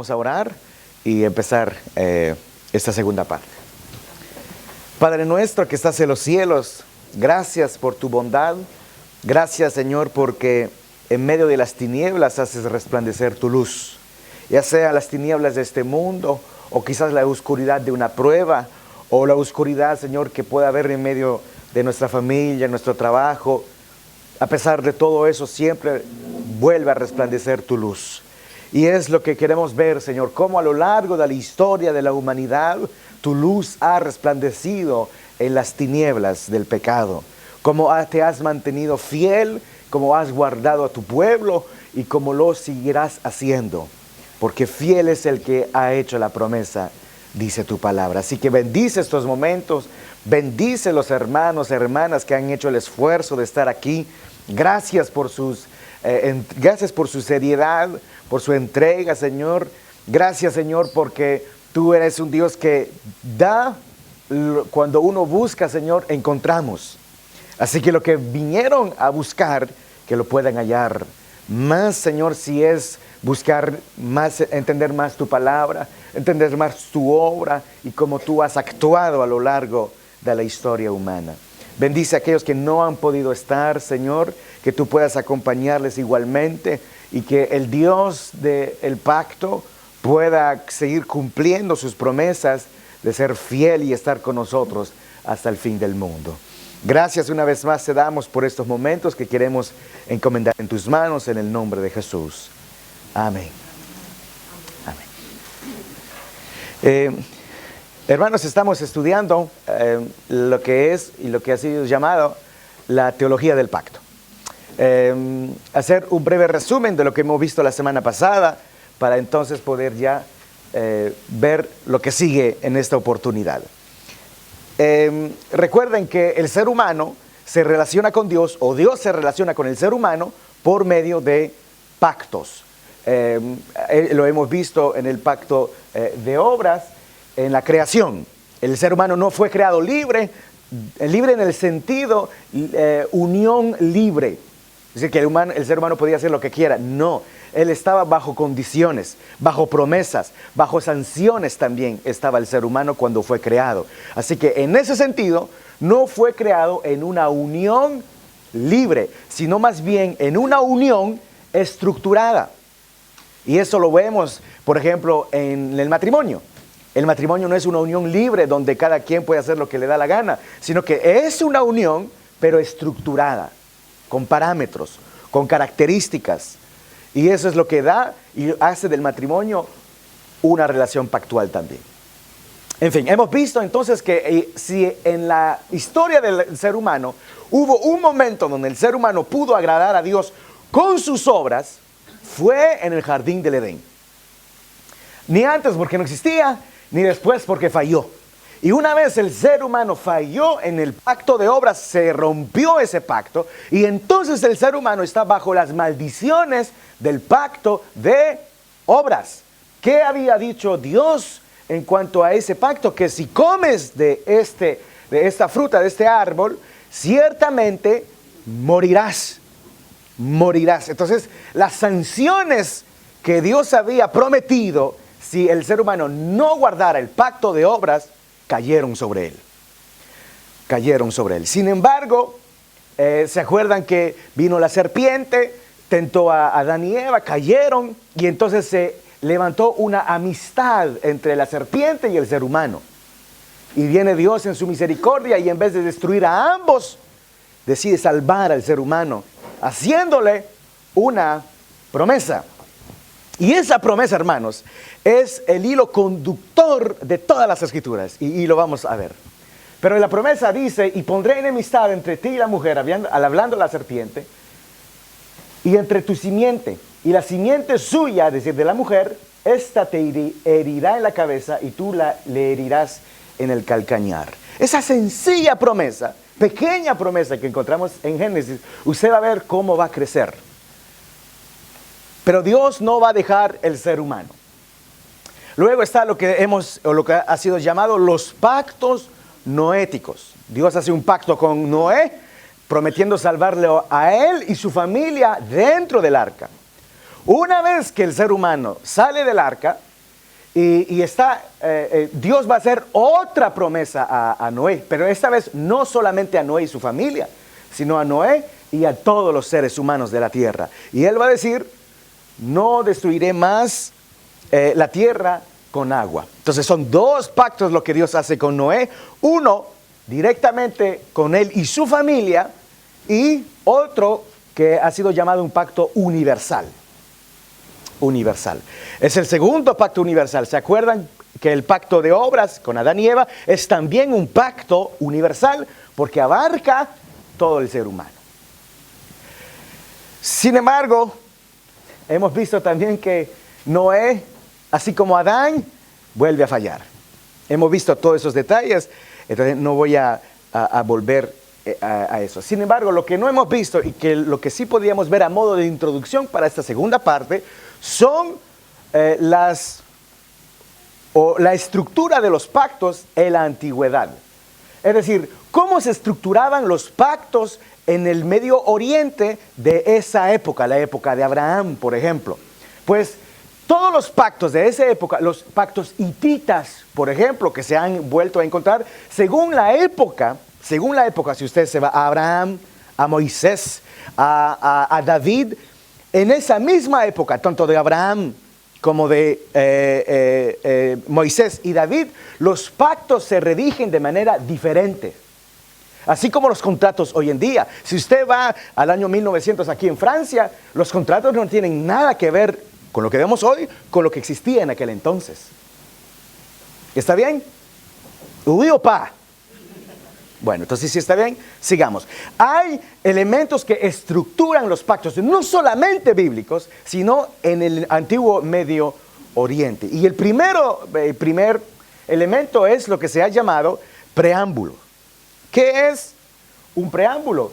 Vamos a orar y empezar esta segunda parte. Padre nuestro que estás en los cielos, gracias por tu bondad. Gracias, Señor, porque en medio de las tinieblas haces resplandecer tu luz. Ya sea las tinieblas de este mundo, o quizás la oscuridad de una prueba, o la oscuridad, Señor, que pueda haber en medio de nuestra familia, nuestro trabajo. A pesar de todo eso, siempre vuelve a resplandecer tu luz. Y es lo que queremos ver, Señor, cómo a lo largo de la historia de la humanidad, tu luz ha resplandecido en las tinieblas del pecado. Cómo te has mantenido fiel, cómo has guardado a tu pueblo y cómo lo seguirás haciendo. Porque fiel es el que ha hecho la promesa, dice tu palabra. Así que bendice estos momentos, bendice los hermanos, hermanas que han hecho el esfuerzo de estar aquí. Gracias por su seriedad, por su entrega, Señor. Gracias, Señor, porque tú eres un Dios que da, cuando uno busca, Señor, encontramos. Así que lo que vinieron a buscar, que lo puedan hallar. Más, Señor, si es buscar más, entender más tu palabra, entender más tu obra y cómo tú has actuado a lo largo de la historia humana. Bendice a aquellos que no han podido estar, Señor, que tú puedas acompañarles igualmente y que el Dios del pacto pueda seguir cumpliendo sus promesas de ser fiel y estar con nosotros hasta el fin del mundo. Gracias una vez más te damos por estos momentos que queremos encomendar en tus manos en el nombre de Jesús. Amén. Amén. Hermanos, estamos estudiando lo que es y lo que ha sido llamado la teología del pacto. Hacer un breve resumen de lo que hemos visto la semana pasada para entonces poder ya ver lo que sigue en esta oportunidad. Recuerden que el ser humano se relaciona con Dios, o Dios se relaciona con el ser humano por medio de pactos. Lo hemos visto en el pacto de obras, en la creación. El ser humano no fue creado libre en el sentido unión libre. Es decir, que el ser humano podía hacer lo que quiera. No, él estaba bajo condiciones, bajo promesas, bajo sanciones también estaba el ser humano cuando fue creado. Así que en ese sentido, no fue creado en una unión libre, sino más bien en una unión estructurada. Y eso lo vemos, por ejemplo, en el matrimonio. El matrimonio no es una unión libre donde cada quien puede hacer lo que le da la gana, sino que es una unión, pero estructurada, con parámetros, con características. Y eso es lo que da y hace del matrimonio una relación pactual también. En fin, hemos visto entonces que si en la historia del ser humano hubo un momento donde el ser humano pudo agradar a Dios con sus obras, fue en el jardín del Edén. Ni antes porque no existía, ni después porque falló. Y una vez el ser humano falló en el pacto de obras, se rompió ese pacto, y entonces el ser humano está bajo las maldiciones del pacto de obras. ¿Qué había dicho Dios en cuanto a ese pacto? Que si comes de esta fruta, de este árbol, ciertamente morirás. Morirás. Entonces, las sanciones que Dios había prometido, si el ser humano no guardara el pacto de obras, cayeron sobre él. Cayeron sobre él. Sin embargo, ¿se acuerdan que vino la serpiente, tentó a Adán y Eva, cayeron, y entonces se levantó una amistad entre la serpiente y el ser humano? Y viene Dios en su misericordia y en vez de destruir a ambos, decide salvar al ser humano, haciéndole una promesa. Y esa promesa, hermanos, es el hilo conductor de todas las escrituras. Y lo vamos a ver. Pero la promesa dice, y pondré enemistad entre ti y la mujer, hablando la serpiente, y entre tu simiente y la simiente suya, es decir, de la mujer, esta te herirá en la cabeza y tú le herirás en el calcañar. Esa sencilla promesa, pequeña promesa que encontramos en Génesis, usted va a ver cómo va a crecer. Pero Dios no va a dejar el ser humano. Luego está lo que ha sido llamado los pactos noéticos. Dios hace un pacto con Noé, prometiendo salvarle a él y su familia dentro del arca. Una vez que el ser humano sale del arca, Y Dios va a hacer otra promesa a Noé, pero esta vez no solamente a Noé y su familia, sino a Noé y a todos los seres humanos de la tierra. Y él va a decir, no destruiré más la tierra con agua. Entonces son dos pactos lo que Dios hace con Noé. Uno directamente con él y su familia, y otro que ha sido llamado un pacto universal. Universal. Es el segundo pacto universal. ¿Se acuerdan que el pacto de obras con Adán y Eva es también un pacto universal porque abarca todo el ser humano? Sin embargo, hemos visto también que Noé, así como Adán, vuelve a fallar. Hemos visto todos esos detalles, entonces no voy a volver a eso. Sin embargo, lo que no hemos visto y que lo que sí podíamos ver a modo de introducción para esta segunda parte son la estructura de los pactos en la antigüedad. Es decir, cómo se estructuraban los pactos en el Medio Oriente de esa época, la época de Abraham, por ejemplo. Pues todos los pactos de esa época, los pactos hititas, por ejemplo, que se han vuelto a encontrar, según la época, si usted se va a Abraham, a Moisés, a David, en esa misma época, tanto de Abraham como de Moisés y David, los pactos se redigen de manera diferente. Así como los contratos hoy en día. Si usted va al año 1900 aquí en Francia, los contratos no tienen nada que ver con lo que vemos hoy, con lo que existía en aquel entonces. ¿Está bien? ¿Oui o pas? Bueno, entonces si está bien, sigamos. Hay elementos que estructuran los pactos, no solamente bíblicos, sino en el antiguo Medio Oriente. Y el primer elemento es lo que se ha llamado preámbulo. ¿Qué es un preámbulo?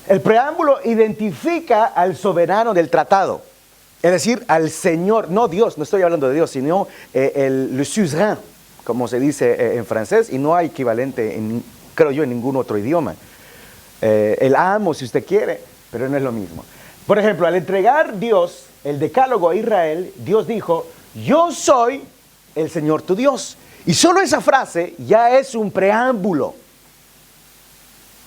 El preámbulo identifica al soberano del tratado, es decir, al Señor, no Dios, no estoy hablando de Dios, sino le suzerain, como se dice en francés, y no hay equivalente, creo yo, en ningún otro idioma. El amo, si usted quiere, pero no es lo mismo. Por ejemplo, al entregar Dios el decálogo a Israel, Dios dijo, yo soy el Señor tu Dios. Y solo esa frase ya es un preámbulo.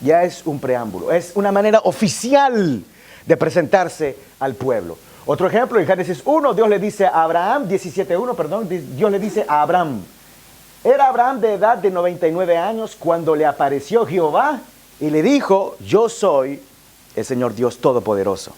Ya es un preámbulo. Es una manera oficial de presentarse al pueblo. Otro ejemplo, en Génesis 1, Dios le dice a Abraham, 17:1, perdón, Dios le dice a Abraham. Era Abraham de edad de 99 años cuando le apareció Jehová y le dijo, yo soy el Señor Dios Todopoderoso.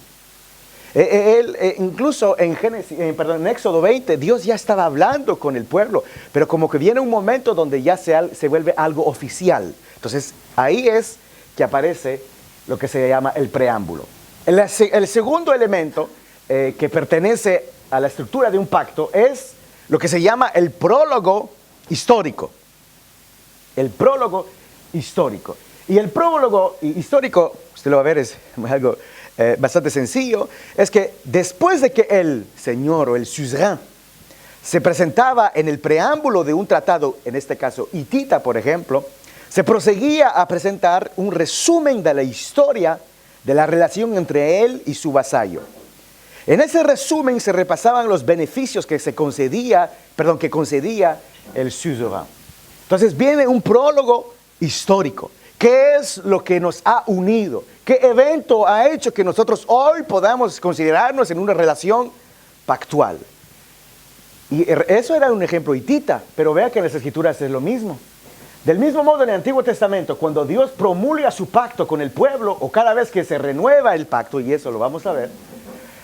Incluso en Éxodo 20, Dios ya estaba hablando con el pueblo, pero como que viene un momento donde ya se vuelve algo oficial. Entonces, ahí es que aparece lo que se llama el preámbulo. El segundo elemento que pertenece a la estructura de un pacto es lo que se llama el prólogo histórico. El prólogo histórico. Y el prólogo histórico, usted lo va a ver, es algo bastante sencillo, es que después de que el señor o el suzerain se presentaba en el preámbulo de un tratado, en este caso hitita, por ejemplo, se proseguía a presentar un resumen de la historia de la relación entre él y su vasallo. En ese resumen se repasaban los beneficios que concedía el suzerain. Entonces viene un prólogo histórico. ¿Qué es lo que nos ha unido? ¿Qué evento ha hecho que nosotros hoy podamos considerarnos en una relación pactual? Y eso era un ejemplo hitita, pero vea que en las Escrituras es lo mismo. Del mismo modo en el Antiguo Testamento, cuando Dios promulga su pacto con el pueblo, o cada vez que se renueva el pacto, y eso lo vamos a ver,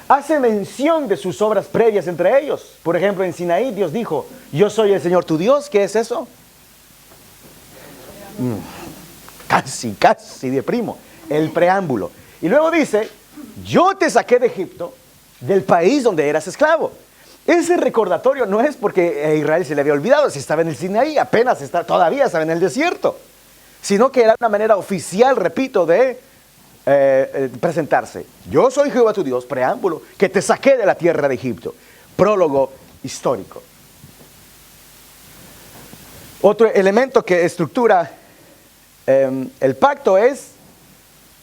hace mención de sus obras previas entre ellos. Por ejemplo, en Sinaí Dios dijo, yo soy el Señor tu Dios. ¿Qué es eso? Casi de primo. El preámbulo. Y luego dice, yo te saqué de Egipto, del país donde eras esclavo. Ese recordatorio no es porque a Israel se le había olvidado, si estaba en el Sinaí, todavía estaba en el desierto, sino que era una manera oficial, repito, de presentarse. Yo soy Jehová tu Dios, preámbulo, que te saqué de la tierra de Egipto. Prólogo histórico. Otro elemento que estructura el pacto es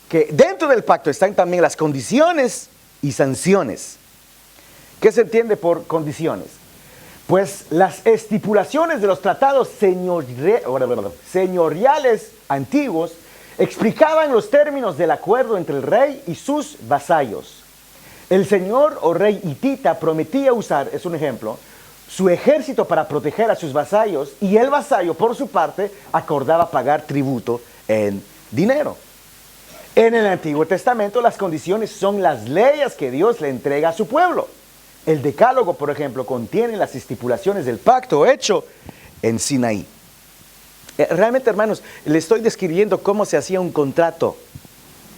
que dentro del pacto están también las condiciones y sanciones. ¿Qué se entiende por condiciones? Pues las estipulaciones de los tratados señoriales antiguos explicaban los términos del acuerdo entre el rey y sus vasallos. El señor o rey hitita prometía usar, es un ejemplo, su ejército para proteger a sus vasallos, y el vasallo, por su parte, acordaba pagar tributo en dinero. En el Antiguo Testamento las condiciones son las leyes que Dios le entrega a su pueblo. El Decálogo, por ejemplo, contiene las estipulaciones del pacto hecho en Sinaí. Realmente, hermanos, le estoy describiendo cómo se hacía un contrato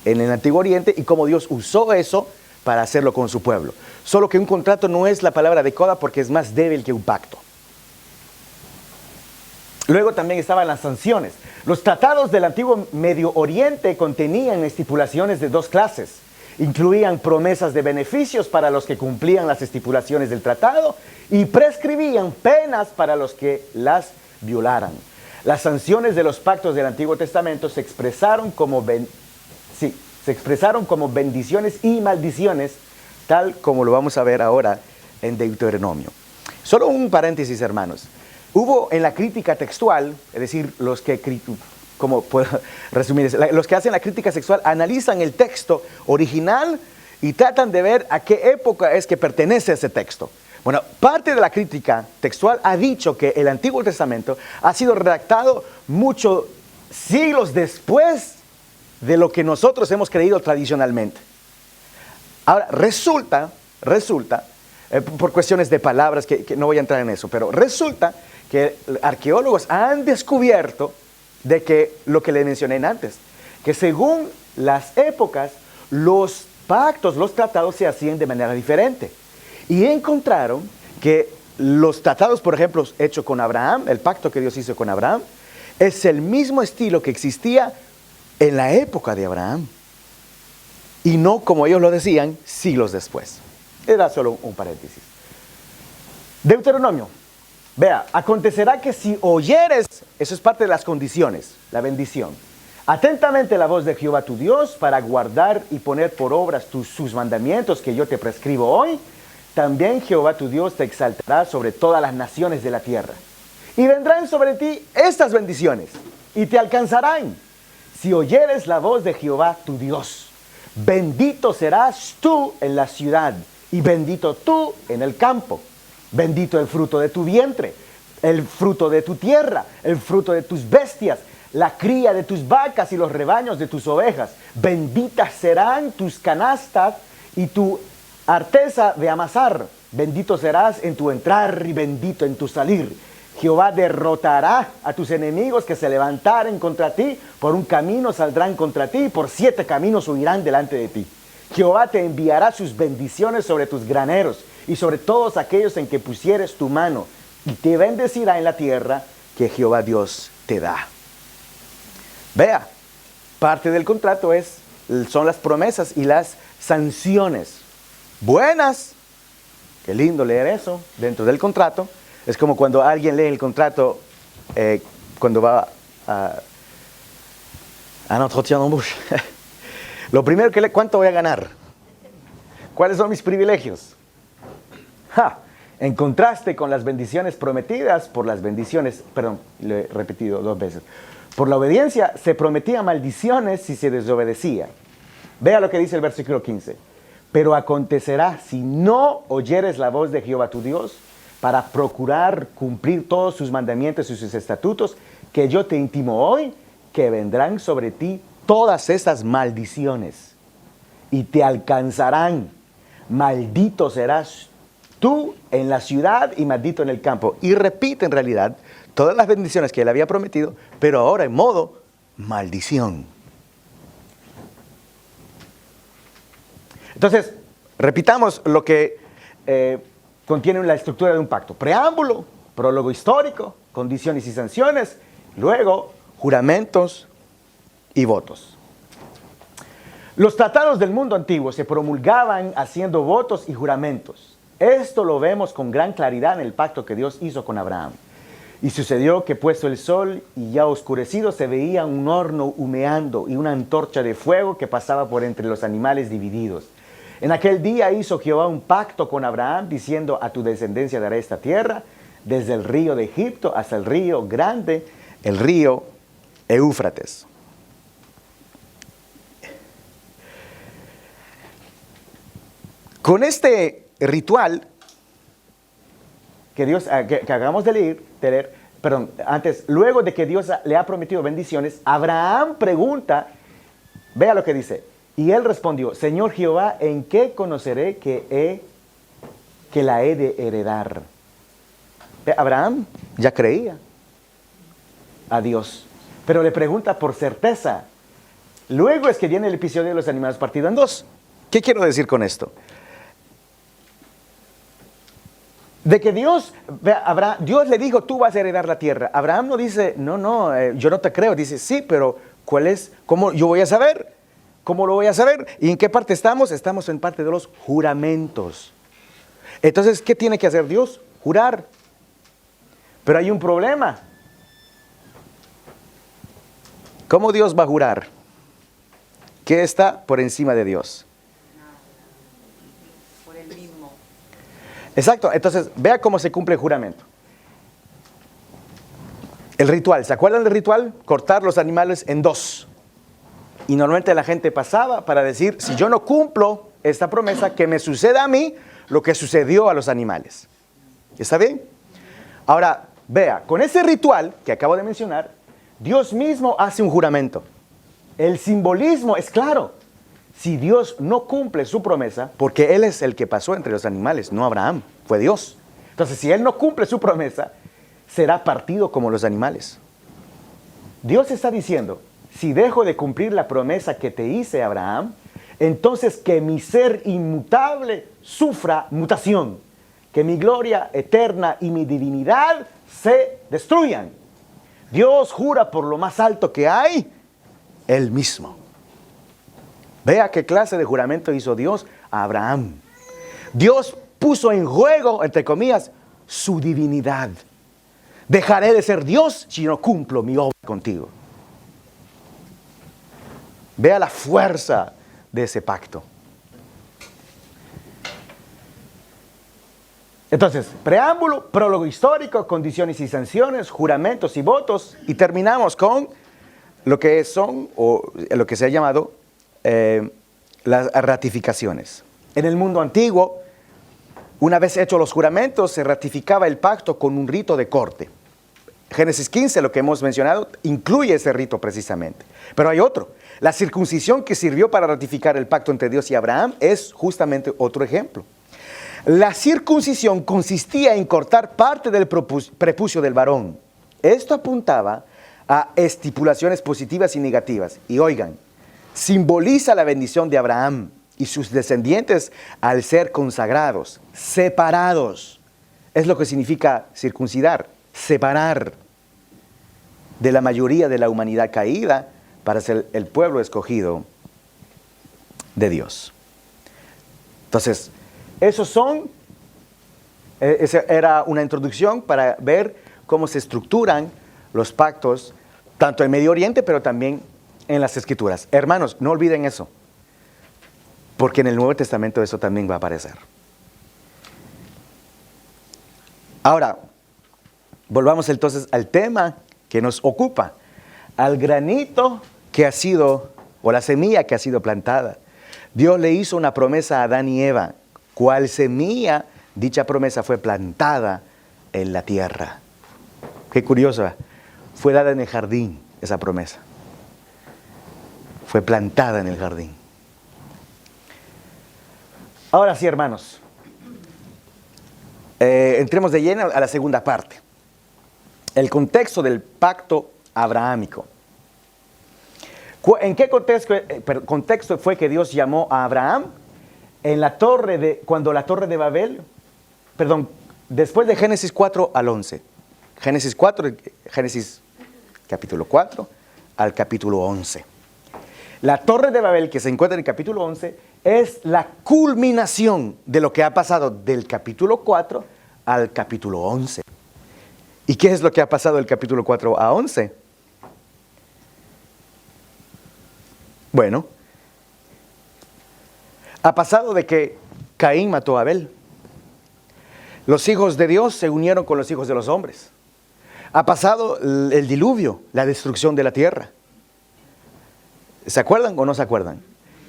en el Antiguo Oriente y cómo Dios usó eso para hacerlo con su pueblo. Solo que un contrato no es la palabra adecuada porque es más débil que un pacto. Luego también estaban las sanciones. Los tratados del Antiguo Medio Oriente contenían estipulaciones de dos clases. Incluían promesas de beneficios para los que cumplían las estipulaciones del tratado y prescribían penas para los que las violaran. Las sanciones de los pactos del Antiguo Testamento se expresaron como bendiciones y maldiciones, tal como lo vamos a ver ahora en Deuteronomio. Solo un paréntesis, hermanos. Hubo en la crítica textual, es decir, los que hacen la crítica textual analizan el texto original y tratan de ver a qué época es que pertenece ese texto. Bueno, parte de la crítica textual ha dicho que el Antiguo Testamento ha sido redactado muchos siglos después de lo que nosotros hemos creído tradicionalmente. Ahora, resulta, por cuestiones de palabras, que no voy a entrar en eso, pero resulta que arqueólogos han descubierto de que lo que le mencioné antes, que según las épocas, los pactos, los tratados se hacían de manera diferente. Y encontraron que los tratados, por ejemplo, hechos con Abraham, el pacto que Dios hizo con Abraham, es el mismo estilo que existía en la época de Abraham. Y no, como ellos lo decían, siglos después. Era solo un paréntesis. Deuteronomio. Vea, acontecerá que si oyeres, eso es parte de las condiciones, la bendición, atentamente la voz de Jehová tu Dios para guardar y poner por obras sus mandamientos que yo te prescribo hoy, también Jehová tu Dios te exaltará sobre todas las naciones de la tierra. Y vendrán sobre ti estas bendiciones y te alcanzarán si oyeres la voz de Jehová tu Dios. Bendito serás tú en la ciudad y bendito tú en el campo. Bendito el fruto de tu vientre, el fruto de tu tierra, el fruto de tus bestias, la cría de tus vacas y los rebaños de tus ovejas. Benditas serán tus canastas y tu arteza de amasar. Bendito serás en tu entrar y bendito en tu salir. Jehová derrotará a tus enemigos que se levantaren contra ti. Por un camino saldrán contra ti y por 7 caminos huirán delante de ti. Jehová te enviará sus bendiciones sobre tus graneros y sobre todos aquellos en que pusieres tu mano, y te bendecirá en la tierra que Jehová Dios te da. Vea, parte del contrato son las promesas y las sanciones. Buenas, qué lindo leer eso dentro del contrato. Es como cuando alguien lee el contrato cuando va a un entretien d'embauche. Lo primero que lee, ¿cuánto voy a ganar? ¿Cuáles son mis privilegios? En contraste con las bendiciones prometidas, lo he repetido 2 veces. Por la obediencia se prometían maldiciones si se desobedecía. Vea lo que dice el versículo 15. Pero acontecerá si no oyeres la voz de Jehová tu Dios para procurar cumplir todos sus mandamientos y sus estatutos que yo te intimo hoy, que vendrán sobre ti todas estas maldiciones y te alcanzarán. Maldito serás tú en la ciudad y maldito en el campo. Y repite en realidad todas las bendiciones que él había prometido, pero ahora en modo maldición. Entonces, repitamos lo que contiene la estructura de un pacto. Preámbulo, prólogo histórico, condiciones y sanciones, luego juramentos y votos. Los tratados del mundo antiguo se promulgaban haciendo votos y juramentos. Esto lo vemos con gran claridad en el pacto que Dios hizo con Abraham. Y sucedió que puesto el sol y ya oscurecido se veía un horno humeando y una antorcha de fuego que pasaba por entre los animales divididos. En aquel día hizo Jehová un pacto con Abraham diciendo: a tu descendencia daré esta tierra. desde el río de Egipto hasta el río grande, el río Éufrates. Con este ritual que Dios, que acabamos de leer, luego de que Dios le ha prometido bendiciones, Abraham pregunta, vea lo que dice, y él respondió, Señor Jehová, ¿en qué conoceré que la he de heredar? Abraham ya creía a Dios, pero le pregunta por certeza. Luego es que viene el episodio de los animales partido en dos. ¿Qué quiero decir con esto? De que Dios le dijo, tú vas a heredar la tierra. Abraham no dice, yo no te creo. Dice, sí, pero ¿cómo yo voy a saber? ¿Cómo lo voy a saber? ¿Y en qué parte estamos? Estamos en parte de los juramentos. Entonces, ¿qué tiene que hacer Dios? Jurar. Pero hay un problema. ¿Cómo Dios va a jurar? ¿Qué está por encima de Dios? Por el mismo. Exacto, entonces vea cómo se cumple el juramento. El ritual, ¿se acuerdan del ritual? Cortar los animales en dos. Y normalmente la gente pasaba para decir, si yo no cumplo esta promesa, que me suceda a mí lo que sucedió a los animales. ¿Está bien? Ahora, vea, con ese ritual que acabo de mencionar, Dios mismo hace un juramento. El simbolismo es claro. Si Dios no cumple su promesa, porque Él es el que pasó entre los animales, no Abraham, fue Dios. Entonces, si Él no cumple su promesa, será partido como los animales. Dios está diciendo, si dejo de cumplir la promesa que te hice, Abraham, entonces que mi ser inmutable sufra mutación, que mi gloria eterna y mi divinidad se destruyan. Dios jura por lo más alto que hay, Él mismo. Vea qué clase de juramento hizo Dios a Abraham. Dios puso en juego, entre comillas, su divinidad. Dejaré de ser Dios si no cumplo mi obra contigo. Vea la fuerza de ese pacto. Entonces, preámbulo, prólogo histórico, condiciones y sanciones, juramentos y votos, y terminamos con lo que son, o lo que se ha llamado, las ratificaciones. En el mundo antiguo, una vez hechos los juramentos, se ratificaba el pacto con un rito de corte. Génesis 15, lo que hemos mencionado, incluye ese rito precisamente. Pero hay otro. La circuncisión que sirvió para ratificar el pacto entre Dios y Abraham es justamente otro ejemplo. La circuncisión consistía en cortar parte del prepucio del varón. Esto apuntaba a estipulaciones positivas y negativas. Y oigan, simboliza la bendición de Abraham y sus descendientes al ser consagrados, separados. Es lo que significa circuncidar, separar de la mayoría de la humanidad caída para ser el pueblo escogido de Dios. Entonces, esa era una introducción para ver cómo se estructuran los pactos, tanto en Medio Oriente, pero también en las Escrituras. Hermanos, no olviden eso, porque en el Nuevo Testamento eso también va a aparecer. Ahora, volvamos entonces al tema que nos ocupa, al granito que ha sido, o la semilla que ha sido plantada. Dios le hizo una promesa a Adán y Eva. ¿Cuál semilla? Dicha promesa fue plantada en la tierra. Qué curioso, fue dada en el jardín esa promesa. Fue plantada en el jardín. Ahora sí, hermanos, entremos de lleno a la segunda parte. El contexto del pacto abrahámico. ¿En qué contexto fue que Dios llamó a Abraham? Cuando la torre de Babel, después de Génesis 4 al 11. Génesis capítulo 4 al capítulo 11. La torre de Babel, que se encuentra en el capítulo 11, es la culminación de lo que ha pasado del capítulo 4 al capítulo 11. ¿Y qué es lo que ha pasado del capítulo 4 a 11? Bueno, ha pasado de que Caín mató a Abel. Los hijos de Dios se unieron con los hijos de los hombres. Ha pasado el diluvio, la destrucción de la tierra. ¿Se acuerdan o no se acuerdan?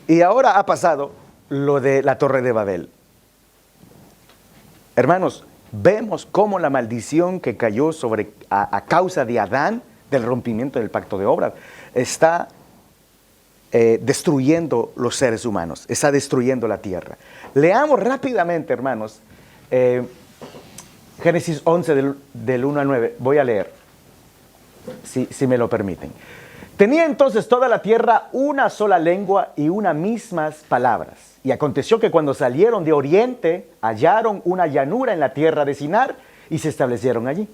Y ahora ha pasado lo de la Torre de Babel. Hermanos, vemos cómo la maldición que cayó a causa de Adán, del rompimiento del pacto de obra, está destruyendo los seres humanos, está destruyendo la tierra. Leamos rápidamente, hermanos, Génesis 11 del 1 al 9. Voy a leer, si me lo permiten. Tenía entonces toda la tierra una sola lengua y unas mismas palabras. Y aconteció que cuando salieron de oriente, hallaron una llanura en la tierra de Sinar y se establecieron allí.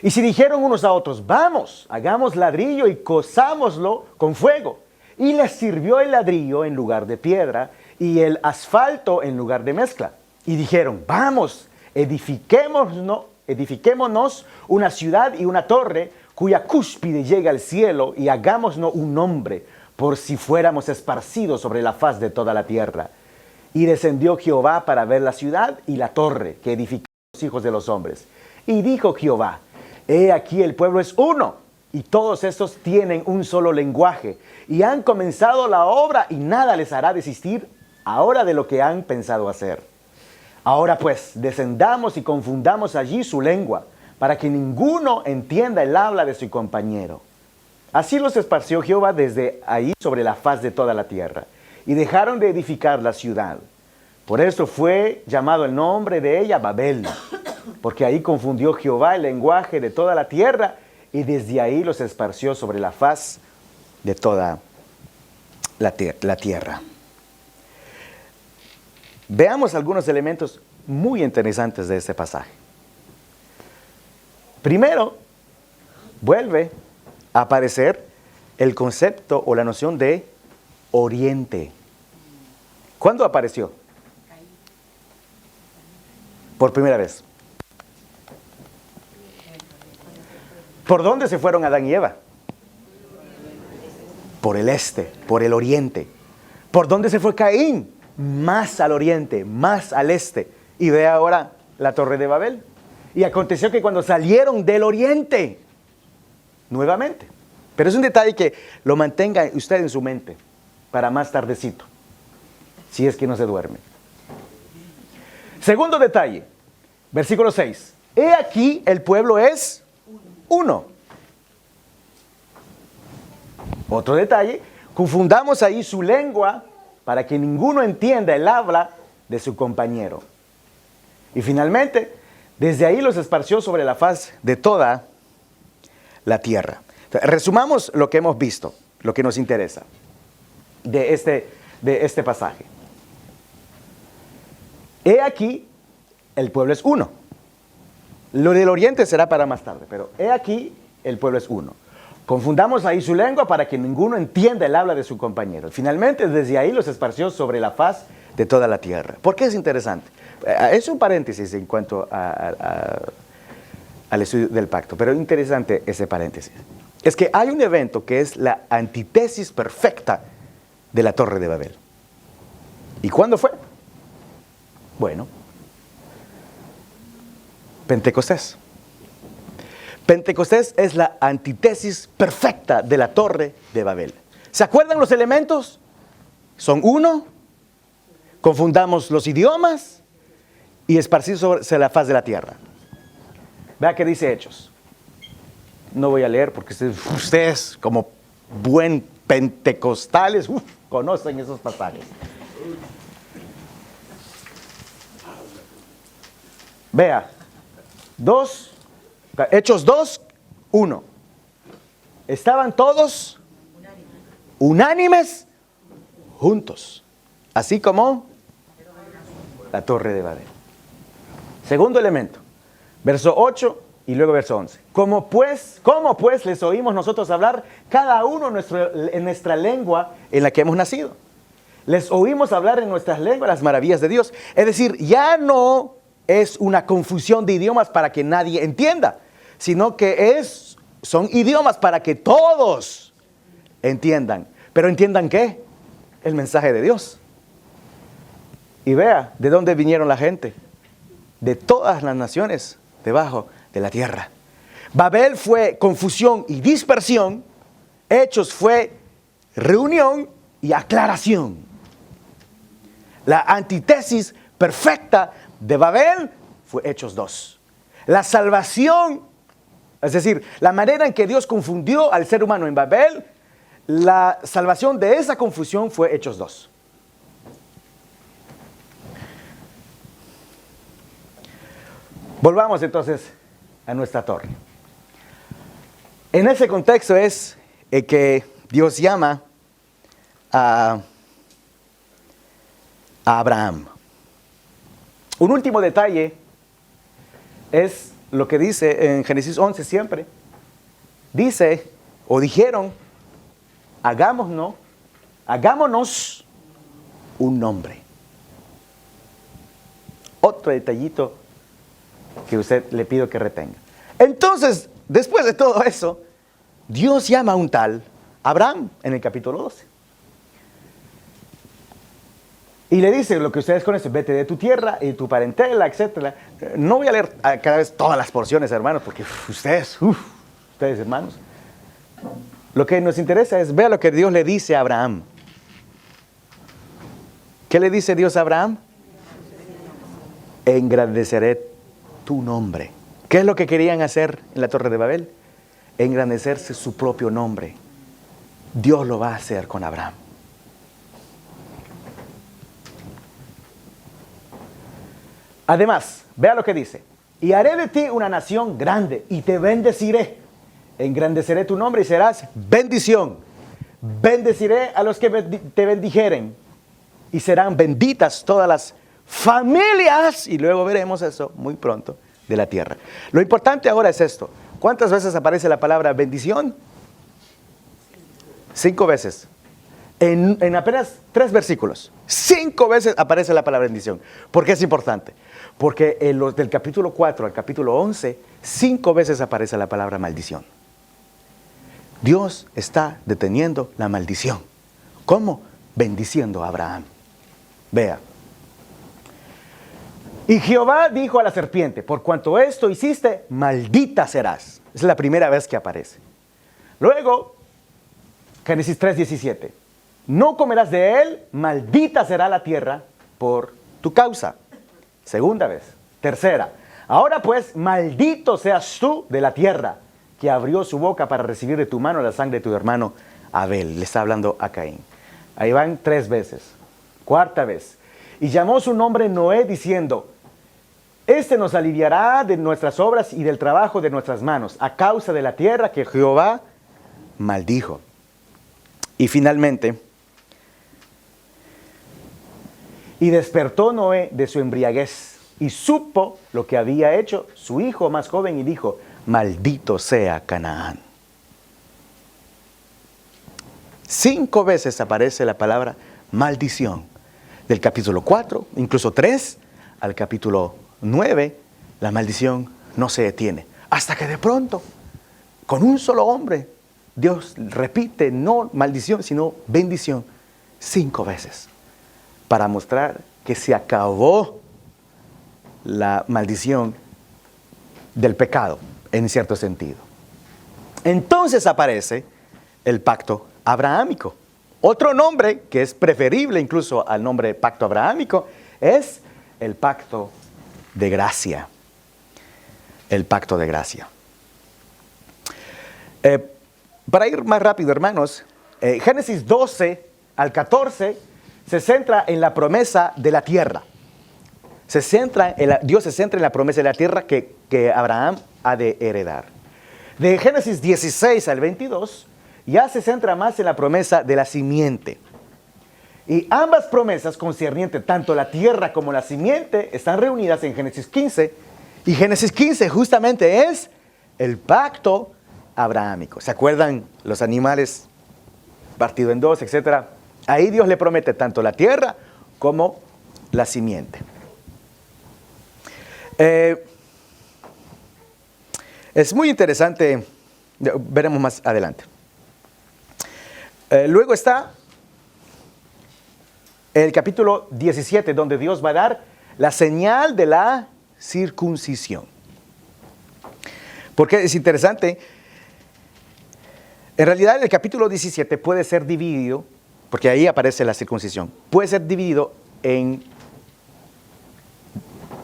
Y se dijeron unos a otros, vamos, hagamos ladrillo y cozámoslo con fuego. Y les sirvió el ladrillo en lugar de piedra y el asfalto en lugar de mezcla. Y dijeron, vamos, edifiquémonos una ciudad y una torre cuya cúspide llega al cielo y hagámonos un nombre por si fuéramos esparcidos sobre la faz de toda la tierra. Y descendió Jehová para ver la ciudad y la torre que edificaron los hijos de los hombres. Y dijo Jehová, he aquí el pueblo es uno, y todos estos tienen un solo lenguaje, y han comenzado la obra, y nada les hará desistir ahora de lo que han pensado hacer. Ahora pues, descendamos y confundamos allí su lengua, para que ninguno entienda el habla de su compañero. Así los esparció Jehová desde ahí sobre la faz de toda la tierra, y dejaron de edificar la ciudad. Por eso fue llamado el nombre de ella Babel, porque ahí confundió Jehová el lenguaje de toda la tierra, y desde ahí los esparció sobre la faz de toda la tierra. Veamos algunos elementos muy interesantes de este pasaje. Primero, vuelve a aparecer el concepto o la noción de oriente. ¿Cuándo apareció? Por primera vez. ¿Por dónde se fueron Adán y Eva? Por el este, por el oriente. ¿Por dónde se fue Caín? Más al oriente, más al este. Y ve ahora la Torre de Babel. Y aconteció que cuando salieron del oriente, nuevamente. Pero es un detalle que lo mantenga usted en su mente para más tardecito, si es que no se duerme. Segundo detalle, versículo 6. He aquí el pueblo es uno. Otro detalle, confundamos ahí su lengua para que ninguno entienda el habla de su compañero. Y finalmente, desde ahí los esparció sobre la faz de toda la tierra. Entonces, resumamos lo que hemos visto, lo que nos interesa de este pasaje. He aquí, el pueblo es uno. Lo del oriente será para más tarde, pero he aquí, el pueblo es uno. Confundamos ahí su lengua para que ninguno entienda el habla de su compañero. Finalmente, desde ahí los esparció sobre la faz de toda la tierra. ¿Por qué es interesante? Es un paréntesis en cuanto al estudio del pacto, pero interesante ese paréntesis. Es que hay un evento que es la antítesis perfecta de la Torre de Babel. ¿Y cuándo fue? Bueno, Pentecostés. Pentecostés es la antítesis perfecta de la Torre de Babel. ¿Se acuerdan los elementos? Son uno, confundamos los idiomas y esparcir sobre la faz de la tierra. Vea qué dice Hechos. No voy a leer porque ustedes como buen pentecostales conocen esos pasajes. Vea, Hechos 2, 1. Estaban todos unánimes juntos, así como la Torre de Babel. Segundo elemento, verso 8 y luego verso 11. ¿Cómo pues les oímos nosotros hablar cada uno en nuestra lengua en la que hemos nacido? Les oímos hablar en nuestras lenguas las maravillas de Dios. Es decir, ya no es una confusión de idiomas para que nadie entienda, sino que son idiomas para que todos entiendan. ¿Pero entiendan qué? El mensaje de Dios. Y vea, ¿de dónde vinieron la gente? de todas las naciones debajo de la tierra. Babel fue confusión y dispersión. Hechos fue reunión y aclaración. La antítesis perfecta de Babel fue Hechos 2. La salvación, es decir, la manera en que Dios confundió al ser humano en Babel, la salvación de esa confusión fue Hechos 2. Volvamos entonces a nuestra torre. En ese contexto es que Dios llama a Abraham. Un último detalle es lo que dice en Génesis 11 siempre. Dice, o dijeron, hagámonos un nombre. Otro detallito que usted le pido que retenga. Entonces, después de todo eso, Dios llama a un tal Abraham en el capítulo 12. Y le dice lo que ustedes conocen: vete de tu tierra y tu parentela, etc. No voy a leer cada vez todas las porciones, hermanos, porque ustedes hermanos, lo que nos interesa es ver lo que Dios le dice a Abraham. ¿Qué le dice Dios a Abraham? Engrandeceré tu nombre. ¿Qué es lo que querían hacer en la Torre de Babel? Engrandecerse su propio nombre. Dios lo va a hacer con Abraham. Además, vea lo que dice: y haré de ti una nación grande y te bendeciré. Engrandeceré tu nombre y serás bendición. Bendeciré a los que te bendijeren y serán benditas todas las familias, y luego veremos eso muy pronto, de la tierra. Lo importante ahora es esto: ¿cuántas veces aparece la palabra bendición? 5 veces. En apenas 3 versículos, 5 veces aparece la palabra bendición. ¿Por qué es importante? Porque del capítulo 4 al capítulo 11, 5 veces aparece la palabra maldición. Dios está deteniendo la maldición. ¿Cómo? Bendiciendo a Abraham. Vea. Y Jehová dijo a la serpiente: por cuanto esto hiciste, maldita serás. Es la primera vez que aparece. Luego, Génesis 3:17. No comerás de él, maldita será la tierra por tu causa. Segunda vez. Tercera. Ahora pues, maldito seas tú de la tierra, que abrió su boca para recibir de tu mano la sangre de tu hermano Abel. Le está hablando a Caín. Ahí van 3 veces. Cuarta vez. Y llamó su nombre Noé, diciendo: este nos aliviará de nuestras obras y del trabajo de nuestras manos, a causa de la tierra que Jehová maldijo. Y finalmente, y despertó Noé de su embriaguez, y supo lo que había hecho su hijo más joven, y dijo: maldito sea Canaán. 5 veces aparece la palabra maldición. Del capítulo 4, incluso 3, al capítulo 9, la maldición no se detiene. Hasta que de pronto, con un solo hombre, Dios repite no maldición, sino bendición 5 veces. Para mostrar que se acabó la maldición del pecado, en cierto sentido. Entonces aparece el pacto abrahámico. Otro nombre que es preferible incluso al nombre pacto abrahámico es el pacto de gracia. El pacto de gracia. Para ir más rápido, hermanos, Génesis 12 al 14 se centra en la promesa de la tierra. Dios se centra en la promesa de la tierra que Abraham ha de heredar. De Génesis 16 al 22 ya se centra más en la promesa de la simiente. Y ambas promesas concernientes, tanto la tierra como la simiente, están reunidas en Génesis 15. Y Génesis 15 justamente es el pacto abrahámico. ¿Se acuerdan los animales partido en 2, etcétera? Ahí Dios le promete tanto la tierra como la simiente. Es muy interesante, veremos más adelante. Luego está el capítulo 17, donde Dios va a dar la señal de la circuncisión. Porque es interesante, en realidad el capítulo 17 puede ser dividido, porque ahí aparece la circuncisión, puede ser dividido en,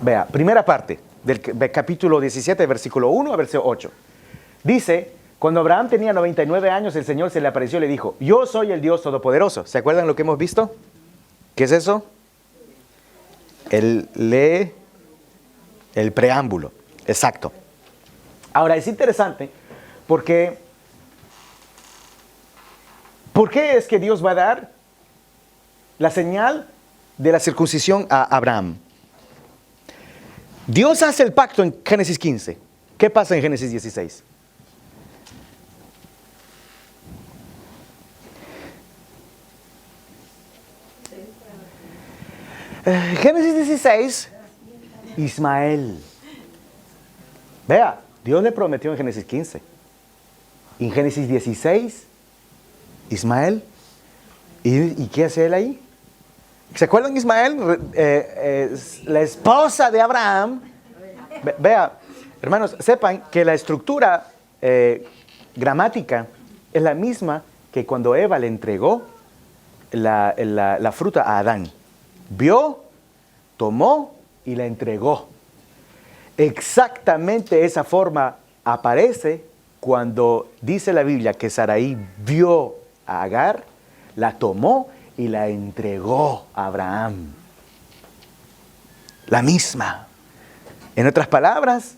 vea, primera parte del capítulo 17, versículo 1 a versículo 8. Dice, cuando Abraham tenía 99 años, el Señor se le apareció y le dijo, yo soy el Dios Todopoderoso. ¿Se acuerdan lo que hemos visto? ¿Qué es eso? Él lee el preámbulo. Exacto. Ahora, es interesante porque ¿por qué es que Dios va a dar la señal de la circuncisión a Abraham? Dios hace el pacto en Génesis 15. ¿Qué pasa en Génesis 16? Génesis 16, Ismael. Vea, Dios le prometió en Génesis 15. En Génesis 16, Ismael. ¿Y qué hace él ahí? ¿Se acuerdan Ismael? La esposa de Abraham. Vea, hermanos, sepan que la estructura gramática es la misma que cuando Eva le entregó la fruta a Adán. Vio, tomó y la entregó. Exactamente esa forma aparece cuando dice la Biblia que Sarai vio a Agar, la tomó y la entregó a Abraham. La misma. En otras palabras,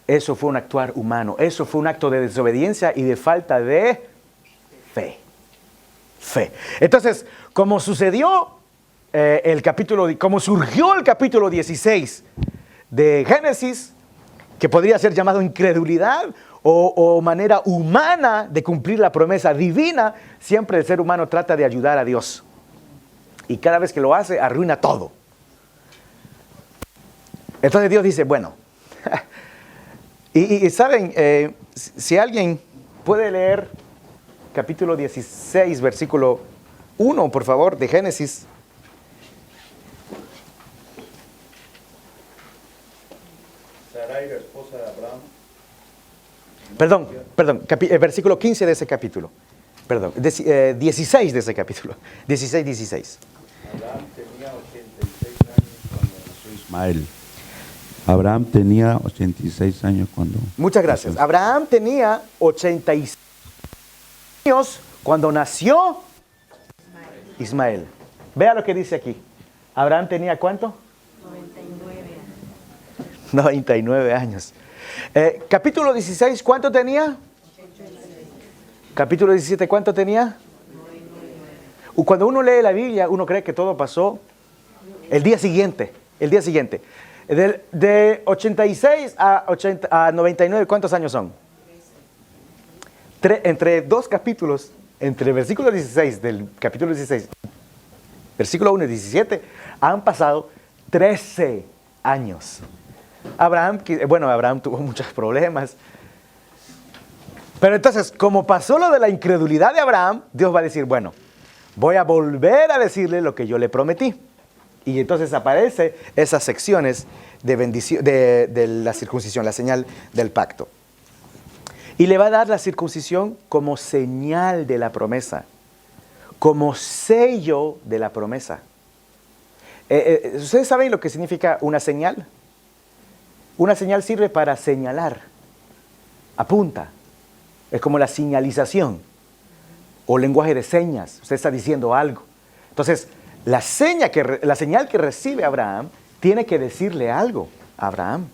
eso fue un actuar humano. Eso fue un acto de desobediencia y de falta de fe. Fe. Entonces, como sucedió como surgió el capítulo 16 de Génesis, que podría ser llamado incredulidad o manera humana de cumplir la promesa divina, siempre el ser humano trata de ayudar a Dios. Y cada vez que lo hace, arruina todo. Entonces Dios dice, bueno, y saben, si alguien puede leer capítulo 16, versículo 1, por favor, de Génesis. Sarai, la esposa de Abraham. Perdón, versículo 15 de ese capítulo. Perdón, 16 de ese capítulo. 16. Abraham tenía 86 años cuando nació Ismael. Abraham tenía 86 años cuando... Muchas gracias. Abraham tenía 86 años cuando nació Ismael. Vea lo que dice aquí. Abraham tenía ¿cuánto? 99 años. Capítulo 16, ¿cuánto tenía? 86. Capítulo 17, ¿cuánto tenía? 99. Cuando uno lee la Biblia, uno cree que todo pasó el día siguiente. De 86 a 99, ¿cuántos años son? Entre dos capítulos, entre el versículo 16 del capítulo 16, versículo 1 y 17, han pasado 13 años. Abraham tuvo muchos problemas. Pero entonces, como pasó lo de la incredulidad de Abraham, Dios va a decir, bueno, voy a volver a decirle lo que yo le prometí. Y entonces aparece esas secciones de bendición, de la circuncisión, la señal del pacto. Y le va a dar la circuncisión como señal de la promesa, como sello de la promesa. ¿Ustedes saben lo que significa una señal? Una señal sirve para señalar, apunta. Es como la señalización o lenguaje de señas. Usted está diciendo algo. Entonces, la señal que recibe Abraham tiene que decirle algo a Abraham.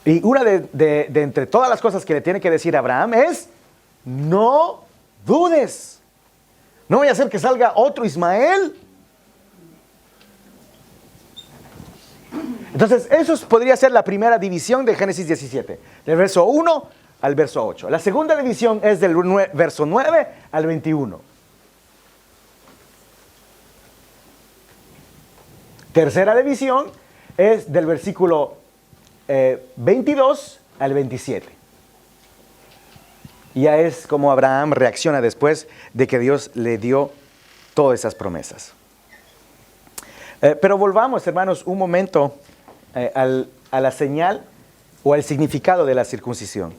Y una de entre todas las cosas que le tiene que decir a Abraham es, no dudes. No voy a hacer que salga otro Ismael. Entonces, eso podría ser la primera división de Génesis 17, del verso 1 al verso 8. La segunda división es del verso 9 al 21. Tercera división es del versículo 22 al 27. Y ya es como Abraham reacciona después de que Dios le dio todas esas promesas. Pero volvamos, hermanos, un momento a la señal o al significado de la circuncisión.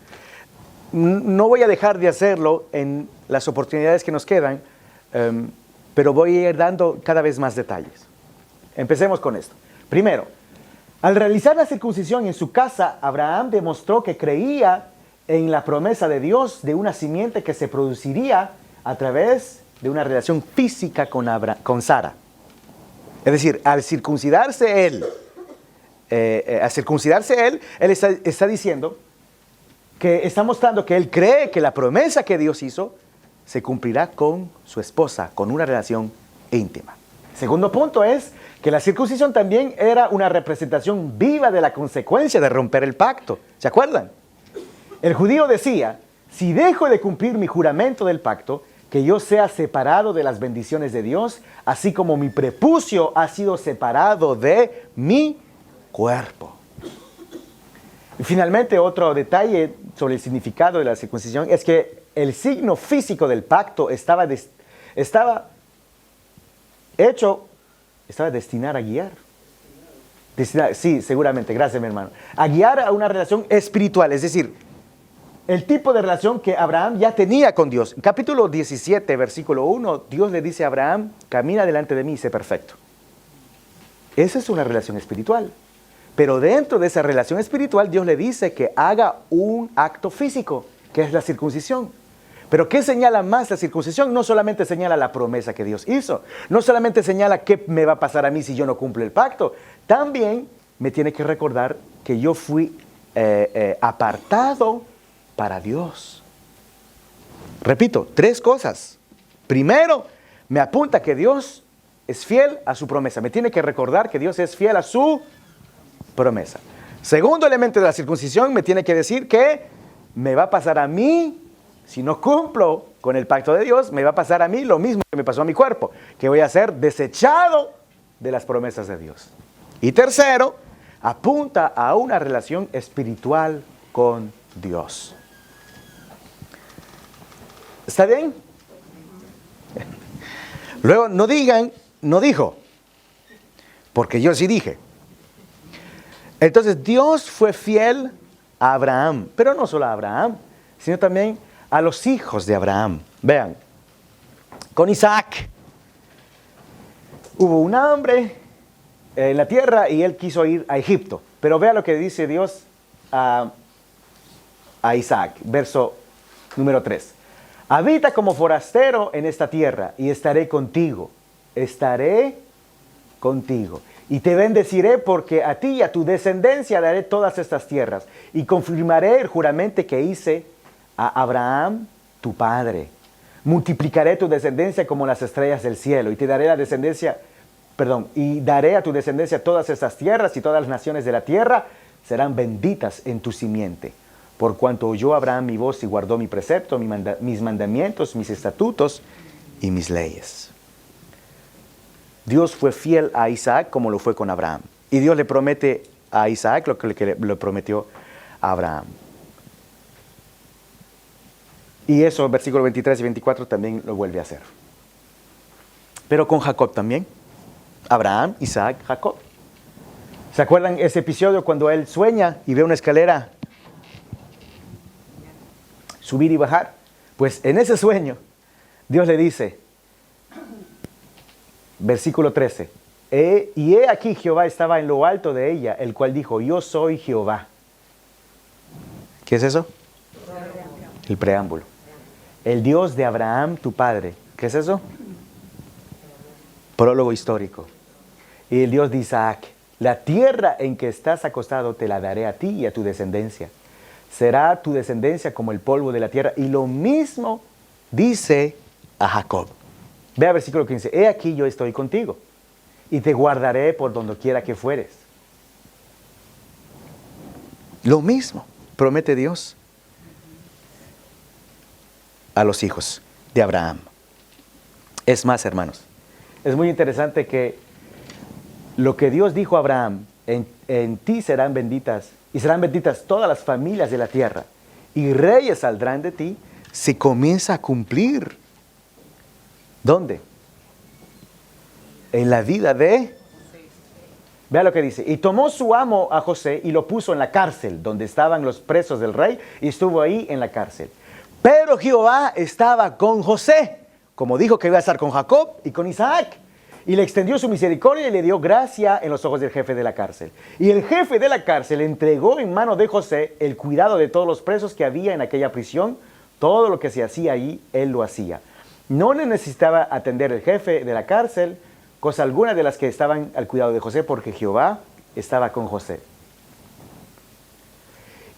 No voy a dejar de hacerlo en las oportunidades que nos quedan, pero voy a ir dando cada vez más detalles. Empecemos con esto. Primero, al realizar la circuncisión en su casa, Abraham demostró que creía en la promesa de Dios de una simiente que se produciría a través de una relación física con Sara. Es decir, al circuncidarse él, él está diciendo que está mostrando que él cree que la promesa que Dios hizo se cumplirá con su esposa, con una relación íntima. Segundo punto es que la circuncisión también era una representación viva de la consecuencia de romper el pacto. ¿Se acuerdan? El judío decía, si dejo de cumplir mi juramento del pacto, que yo sea separado de las bendiciones de Dios, así como mi prepucio ha sido separado de mi cuerpo. Y finalmente, otro detalle sobre el significado de la circuncisión es que el signo físico del pacto estaba destinado a guiar. Sí, seguramente, gracias mi hermano. A guiar a una relación espiritual, es decir, el tipo de relación que Abraham ya tenía con Dios. En capítulo 17, versículo 1, Dios le dice a Abraham, camina delante de mí y sé perfecto. Esa es una relación espiritual. Pero dentro de esa relación espiritual, Dios le dice que haga un acto físico, que es la circuncisión. Pero ¿qué señala más la circuncisión? No solamente señala la promesa que Dios hizo, no solamente señala qué me va a pasar a mí si yo no cumplo el pacto, también me tiene que recordar que yo fui apartado para Dios. Repito, 3 cosas. Primero, me apunta que Dios es fiel a su promesa. Me tiene que recordar que Dios es fiel a su promesa. Segundo elemento de la circuncisión, me tiene que decir que me va a pasar a mí, si no cumplo con el pacto de Dios, me va a pasar a mí lo mismo que me pasó a mi cuerpo, que voy a ser desechado de las promesas de Dios. Y tercero, apunta a una relación espiritual con Dios. ¿Está bien? Luego no digan, no dijo, porque yo sí dije. Entonces Dios fue fiel a Abraham, pero no solo a Abraham, sino también a los hijos de Abraham. Vean, con Isaac hubo un hambre en la tierra y él quiso ir a Egipto. Pero vea lo que dice Dios a Isaac, verso número 3. Habita como forastero en esta tierra y estaré contigo. Estaré contigo. Y te bendeciré porque a ti y a tu descendencia daré todas estas tierras. Y confirmaré el juramento que hice a Abraham, tu padre. Multiplicaré tu descendencia como las estrellas del cielo. Y te daré y daré a tu descendencia todas estas tierras, y todas las naciones de la tierra serán benditas en tu simiente. Por cuanto oyó Abraham mi voz y guardó mi precepto, mis mandamientos, mis estatutos y mis leyes. Dios fue fiel a Isaac como lo fue con Abraham. Y Dios le promete a Isaac lo que le prometió a Abraham. Y eso, versículos 23 y 24, también lo vuelve a hacer. Pero con Jacob también. Abraham, Isaac, Jacob. ¿Se acuerdan ese episodio cuando él sueña y ve una escalera subir y bajar? Pues en ese sueño, Dios le dice, versículo 13, y he aquí Jehová estaba en lo alto de ella, el cual dijo, yo soy Jehová. ¿Qué es eso? El preámbulo. El Dios de Abraham, tu padre. ¿Qué es eso? Prólogo histórico. Y el Dios de Isaac, la tierra en que estás acostado te la daré a ti y a tu descendencia. Será tu descendencia como el polvo de la tierra. Y lo mismo dice a Jacob. Vea versículo 15. He aquí yo estoy contigo y te guardaré por donde quiera que fueres. Lo mismo promete Dios a los hijos de Abraham. Es más, hermanos, es muy interesante que lo que Dios dijo a Abraham, en ti serán benditas, y serán benditas todas las familias de la tierra, y reyes saldrán de ti, se comienza a cumplir. ¿Dónde? En la vida de Vea lo que dice. Y tomó su amo a José y lo puso en la cárcel, donde estaban los presos del rey, y estuvo ahí en la cárcel. Pero Jehová estaba con José, como dijo que iba a estar con Jacob y con Isaac. Y le extendió su misericordia y le dio gracia en los ojos del jefe de la cárcel. Y el jefe de la cárcel entregó en mano de José el cuidado de todos los presos que había en aquella prisión. Todo lo que se hacía ahí, él lo hacía. No le necesitaba atender el jefe de la cárcel cosa alguna de las que estaban al cuidado de José, porque Jehová estaba con José.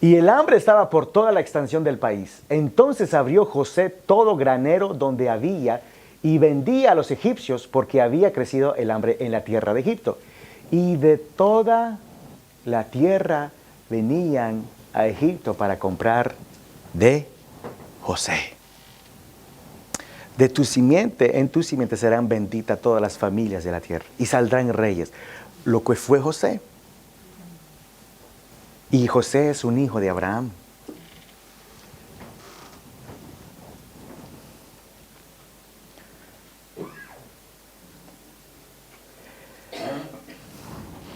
Y el hambre estaba por toda la extensión del país. Entonces abrió José todo granero donde había y vendía a los egipcios, porque había crecido el hambre en la tierra de Egipto. Y de toda la tierra venían a Egipto para comprar de José. De tu simiente, en tu simiente serán benditas todas las familias de la tierra y saldrán reyes. Lo que fue José. Y José es un hijo de Abraham.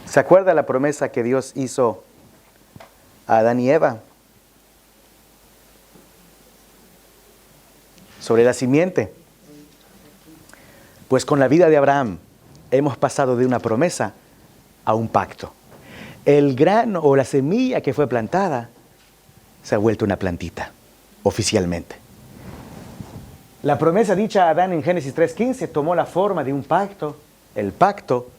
¿Se acuerda la promesa que Dios hizo a Adán y Eva? Sobre la simiente. Pues con la vida de Abraham hemos pasado de una promesa a un pacto. El grano o la semilla que fue plantada se ha vuelto una plantita, oficialmente. La promesa dicha a Adán en Génesis 3:15 tomó la forma de un pacto, el pacto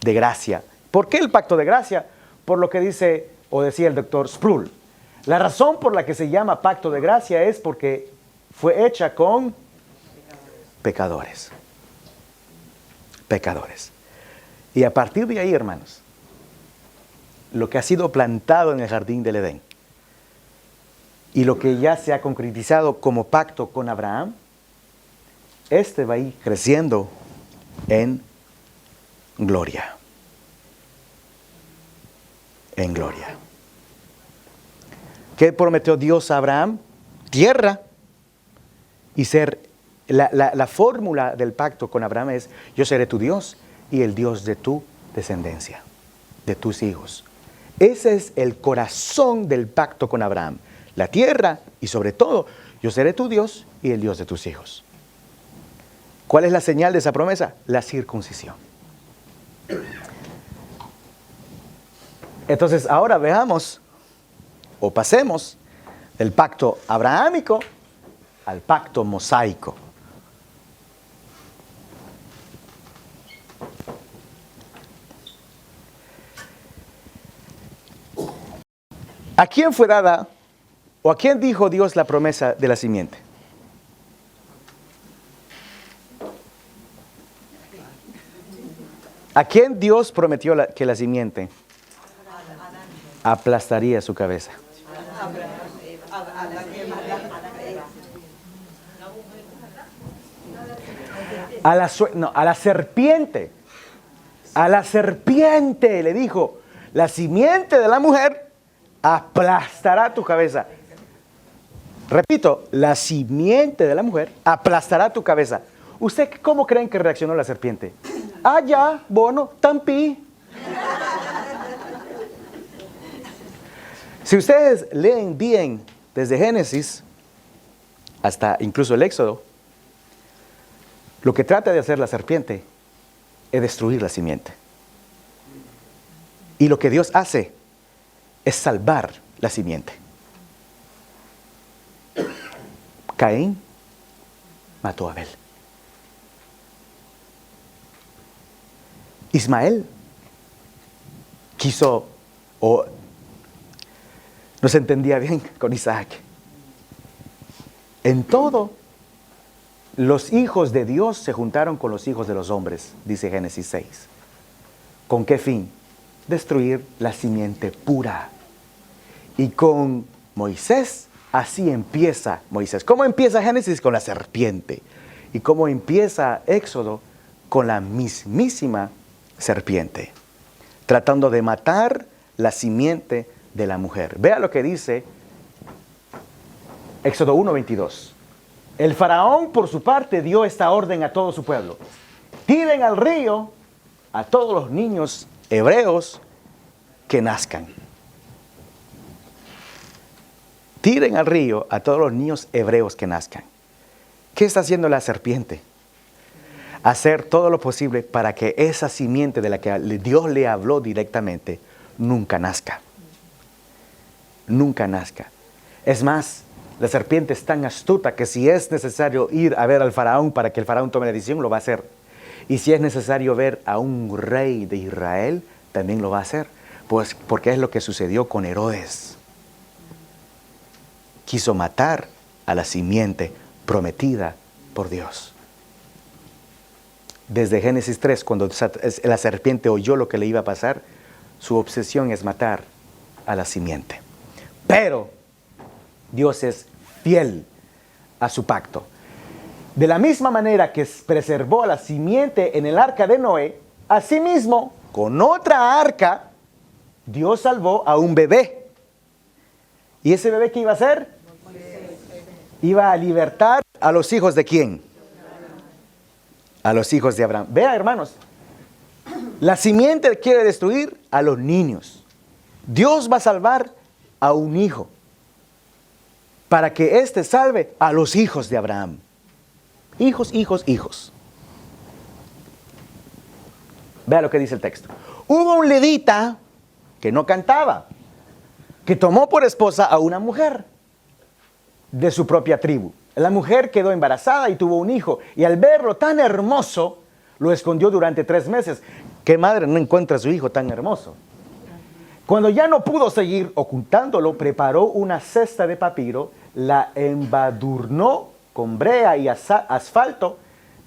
de gracia. ¿Por qué el pacto de gracia? Por lo que dice o decía el doctor Sproul. La razón por la que se llama pacto de gracia es porque fue hecha con pecadores. Pecadores. Y a partir de ahí, hermanos, lo que ha sido plantado en el jardín del Edén y lo que ya se ha concretizado como pacto con Abraham, va a ir creciendo en gloria. En gloria. ¿Qué prometió Dios a Abraham? Tierra. Y ser, la fórmula del pacto con Abraham es: yo seré tu Dios y el Dios de tu descendencia, de tus hijos. Ese es el corazón del pacto con Abraham. La tierra y sobre todo, yo seré tu Dios y el Dios de tus hijos. ¿Cuál es la señal de esa promesa? La circuncisión. Entonces ahora veamos o pasemos del pacto abrahámico al pacto mosaico. ¿A quién fue dada o a quién dijo Dios la promesa de la simiente? ¿A quién Dios prometió que la simiente aplastaría su cabeza? A la serpiente. A la serpiente le dijo: la simiente de la mujer aplastará tu cabeza. Repito, la simiente de la mujer aplastará tu cabeza. ¿Usted cómo creen que reaccionó la serpiente? Ah, ya, bueno, tampi. Si ustedes leen bien desde Génesis hasta incluso el Éxodo, lo que trata de hacer la serpiente es destruir la simiente. Y lo que Dios hace es salvar la simiente. Caín mató a Abel. Ismael quiso o no se entendía bien con Isaac. En todo, los hijos de Dios se juntaron con los hijos de los hombres, dice Génesis 6. ¿Con qué fin? Destruir la simiente pura. Y con Moisés, así empieza Moisés. ¿Cómo empieza Génesis? Con la serpiente. ¿Y cómo empieza Éxodo? Con la mismísima serpiente, tratando de matar la simiente de la mujer. Vea lo que dice Éxodo 1:22. El faraón, por su parte, dio esta orden a todo su pueblo: tiren al río a todos los niños hebreos que nazcan. Tiren al río a todos los niños hebreos que nazcan. ¿Qué está haciendo la serpiente? Hacer todo lo posible para que esa simiente de la que Dios le habló directamente nunca nazca. Nunca nazca. Es más, la serpiente es tan astuta que si es necesario ir a ver al faraón para que el faraón tome la decisión, lo va a hacer. Y si es necesario ver a un rey de Israel, también lo va a hacer. Pues porque es lo que sucedió con Herodes. Quiso matar a la simiente prometida por Dios. Desde Génesis 3, cuando la serpiente oyó lo que le iba a pasar, su obsesión es matar a la simiente. Pero Dios es fiel a su pacto. De la misma manera que preservó a la simiente en el arca de Noé, asimismo, con otra arca, Dios salvó a un bebé. ¿Y ese bebé qué iba a hacer? Iba a libertar a los hijos de ¿quién? A los hijos de Abraham. Vea, hermanos, la simiente quiere destruir a los niños. Dios va a salvar a un hijo para que éste salve a los hijos de Abraham. Hijos, hijos, hijos. Vea lo que dice el texto. Hubo un levita que no cantaba, que tomó por esposa a una mujer de su propia tribu. La mujer quedó embarazada y tuvo un hijo, y al verlo tan hermoso, lo escondió durante 3 meses. ¿Qué madre no encuentra a su hijo tan hermoso? Cuando ya no pudo seguir ocultándolo, preparó una cesta de papiro, la embadurnó con brea y asfalto,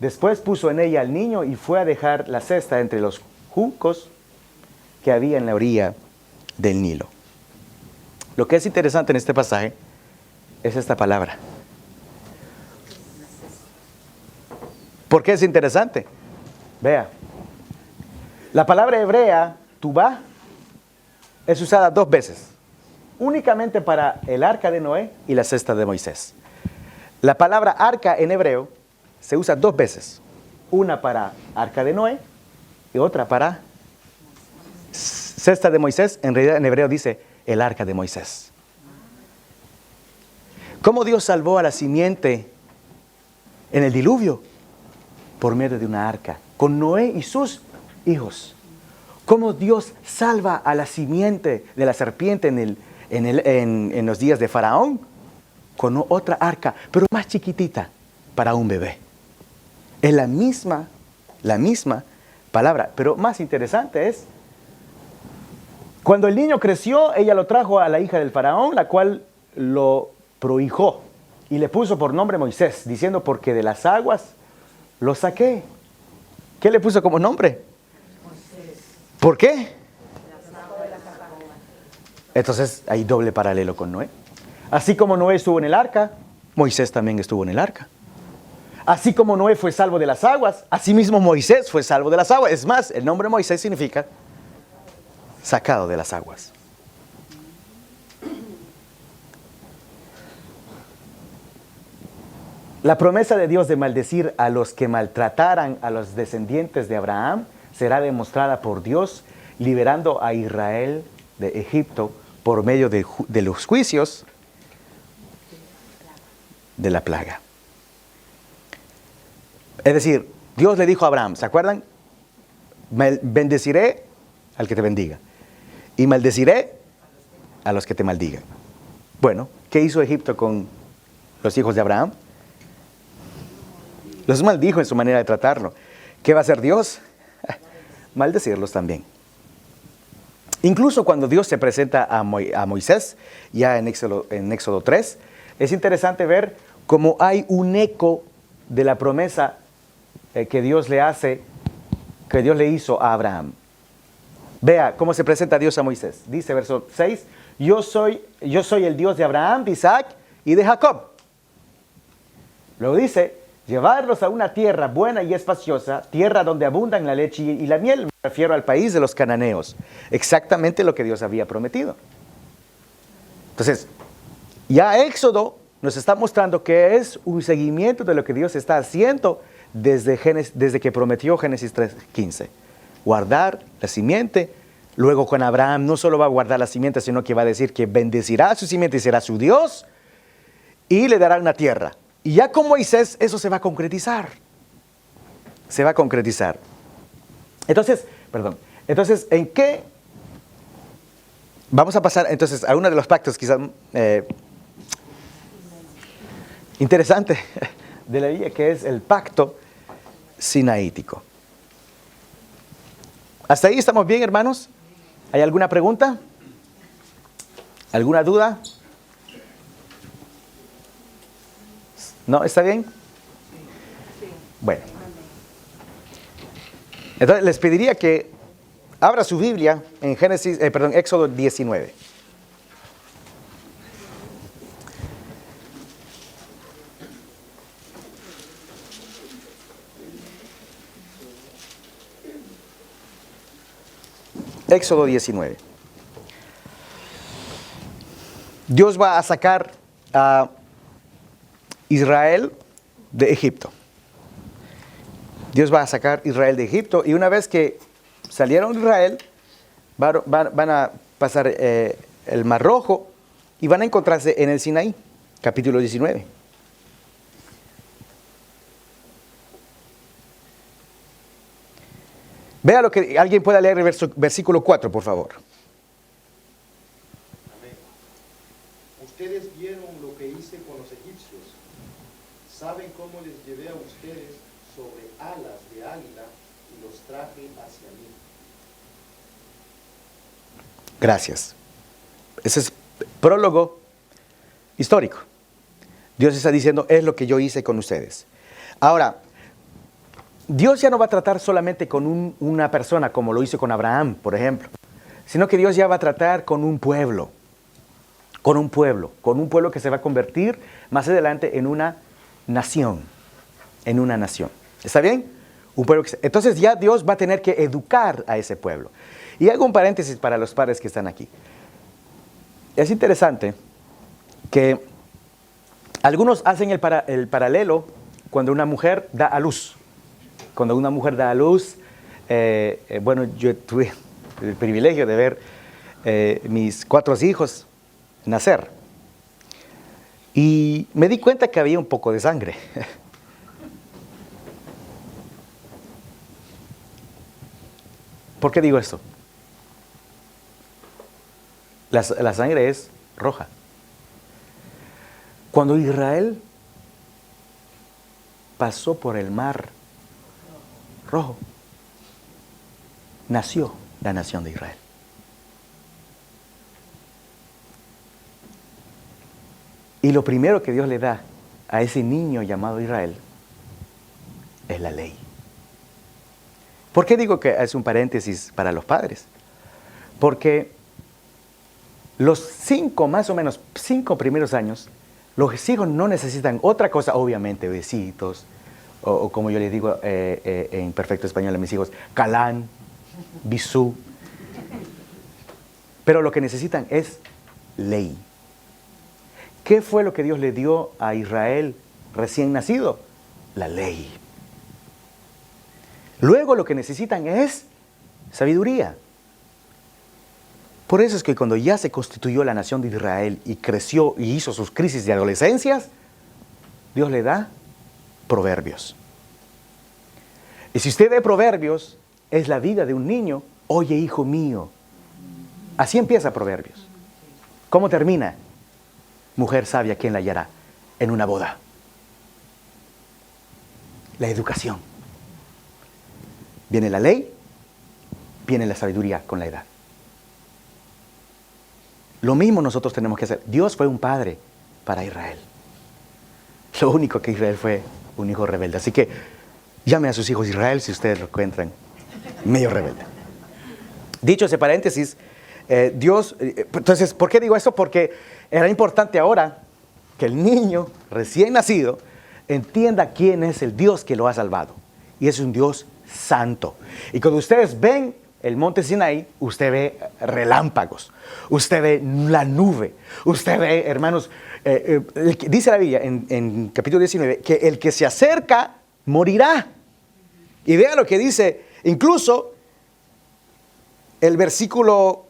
después puso en ella al niño y fue a dejar la cesta entre los juncos que había en la orilla del Nilo. Lo que es interesante en este pasaje es esta palabra. ¿Por qué es interesante? Vea, la palabra hebrea, tubá, es usada 2 veces, únicamente para el arca de Noé y la cesta de Moisés. La palabra arca en hebreo se usa 2 veces, una para arca de Noé y otra para cesta de Moisés. En realidad en hebreo dice el arca de Moisés. ¿Cómo Dios salvó a la simiente en el diluvio? Por medio de una arca, con Noé y sus hijos. ¿Cómo Dios salva a la simiente de la serpiente en los días de Faraón? Con otra arca, pero más chiquitita, para un bebé. Es la misma palabra, pero más interesante es, cuando el niño creció, ella lo trajo a la hija del Faraón, la cual lo prohijó y le puso por nombre Moisés, diciendo, porque de las aguas lo saqué. ¿Qué le puso como nombre? Moisés. ¿Por qué? Entonces hay doble paralelo con Noé. Así como Noé estuvo en el arca, Moisés también estuvo en el arca. Así como Noé fue salvo de las aguas, así mismo Moisés fue salvo de las aguas. Es más, el nombre Moisés significa sacado de las aguas. La promesa de Dios de maldecir a los que maltrataran a los descendientes de Abraham será demostrada por Dios, liberando a Israel de Egipto por medio de los juicios de la plaga. Es decir, Dios le dijo a Abraham, ¿se acuerdan? Bendeciré al que te bendiga y maldeciré a los que te maldigan. Bueno, ¿qué hizo Egipto con los hijos de Abraham? Los maldijo en su manera de tratarlo. ¿Qué va a hacer Dios? Maldecirlos también. Incluso cuando Dios se presenta a Moisés, ya en Éxodo 3, es interesante ver cómo hay un eco de la promesa que Dios le hizo a Abraham. Vea cómo se presenta Dios a Moisés. Dice verso 6, yo soy el Dios de Abraham, de Isaac y de Jacob. Luego dice, llevarlos a una tierra buena y espaciosa, tierra donde abundan la leche y la miel. Me refiero al país de los cananeos. Exactamente lo que Dios había prometido. Entonces, ya Éxodo nos está mostrando que es un seguimiento de lo que Dios está haciendo desde que prometió Génesis 3:15. Guardar la simiente Luego con Abraham no solo va a guardar la simiente, sino que va a decir que bendecirá a su simiente y será su Dios y le dará una tierra. Y ya con Moisés eso se va a concretizar. Se va a concretizar. Entonces, ¿en qué? Vamos a pasar entonces a uno de los pactos quizás interesante de la Biblia, que es el pacto sinaítico. ¿Hasta ahí estamos bien, hermanos? ¿Hay alguna pregunta? ¿Alguna duda? ¿No? ¿Está bien? Bueno. Entonces les pediría que abra su Biblia en Éxodo 19. Éxodo 19. Dios va a sacar a Israel de Egipto. Dios va a sacar a Israel de Egipto, y una vez que salieron de Israel, van a pasar el Mar Rojo y van a encontrarse en el Sinaí, capítulo 19. Vea lo que alguien pueda leer el versículo 4, por favor. Amén. Ustedes vieron lo que hice con los egipcios. Saben cómo les llevé a ustedes sobre alas de águila y los traje hacia mí. Gracias. Ese es prólogo histórico. Dios está diciendo, es lo que yo hice con ustedes. Ahora, Dios ya no va a tratar solamente con una persona como lo hizo con Abraham, por ejemplo, sino que Dios ya va a tratar con un pueblo, con un pueblo que se va a convertir más adelante en una nación, ¿Está bien? Entonces ya Dios va a tener que educar a ese pueblo. Y hago un paréntesis para los padres que están aquí. Es interesante que algunos hacen el paralelo cuando una mujer da a luz. Cuando una mujer da a luz, bueno, yo tuve el privilegio de ver mis 4 hijos nacer. Y me di cuenta que había un poco de sangre. ¿Por qué digo esto? La sangre es roja. Cuando Israel pasó por el Mar Rojo, nació la nación de Israel. Y lo primero que Dios le da a ese niño llamado Israel es la ley. ¿Por qué digo que es un paréntesis para los padres? Porque los 5 primeros años, los hijos no necesitan otra cosa, obviamente, besitos, o como yo les digo en perfecto español a mis hijos, calán, bisú. Pero lo que necesitan es ley. ¿Qué fue lo que Dios le dio a Israel recién nacido? La ley. Luego lo que necesitan es sabiduría. Por eso es que cuando ya se constituyó la nación de Israel y creció y hizo sus crisis de adolescencias, Dios le da Proverbios. Y si usted ve Proverbios, es la vida de un niño. Oye, hijo mío. Así empieza Proverbios. ¿Cómo termina? Mujer sabia, ¿quién la hallará? En una boda. La educación. Viene la ley, viene la sabiduría con la edad. Lo mismo nosotros tenemos que hacer. Dios fue un padre para Israel. Lo único que Israel fue un hijo rebelde. Así que llame a sus hijos Israel si ustedes lo encuentran medio rebelde. Dicho ese paréntesis, Dios... Entonces, ¿por qué digo esto? Porque era importante ahora que el niño recién nacido entienda quién es el Dios que lo ha salvado. Y es un Dios santo. Y cuando ustedes ven el monte Sinaí, usted ve relámpagos, usted ve la nube, usted ve, hermanos, dice la Biblia en capítulo 19, que el que se acerca morirá. Y vea lo que dice, incluso el versículo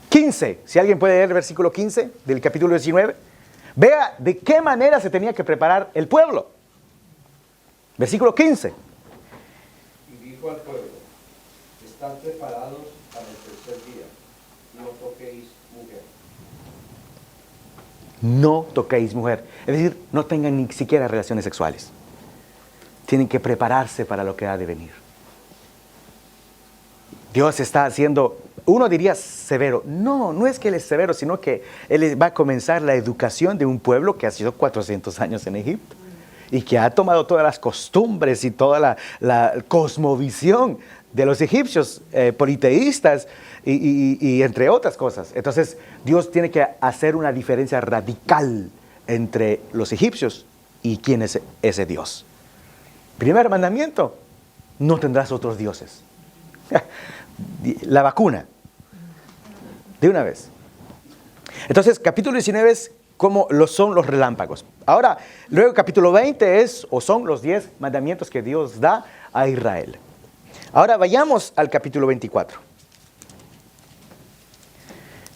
15. Si alguien puede leer el versículo 15 del capítulo 19. Vea de qué manera se tenía que preparar el pueblo. Versículo 15. Y dijo al pueblo, estad preparados para el tercer día, no toquéis mujer. No toquéis mujer. Es decir, no tengan ni siquiera relaciones sexuales. Tienen que prepararse para lo que ha de venir. Dios está haciendo, uno diría severo. No, no es que Él es severo, sino que Él va a comenzar la educación de un pueblo que ha sido 400 años en Egipto y que ha tomado todas las costumbres y toda la cosmovisión de los egipcios politeístas y entre otras cosas. Entonces, Dios tiene que hacer una diferencia radical entre los egipcios y quién es ese Dios. Primer mandamiento, no tendrás otros dioses. La vacuna, de una vez. Entonces, capítulo 19 es como son los relámpagos. Ahora, luego capítulo 20 son los 10 mandamientos que Dios da a Israel. Ahora vayamos al capítulo 24.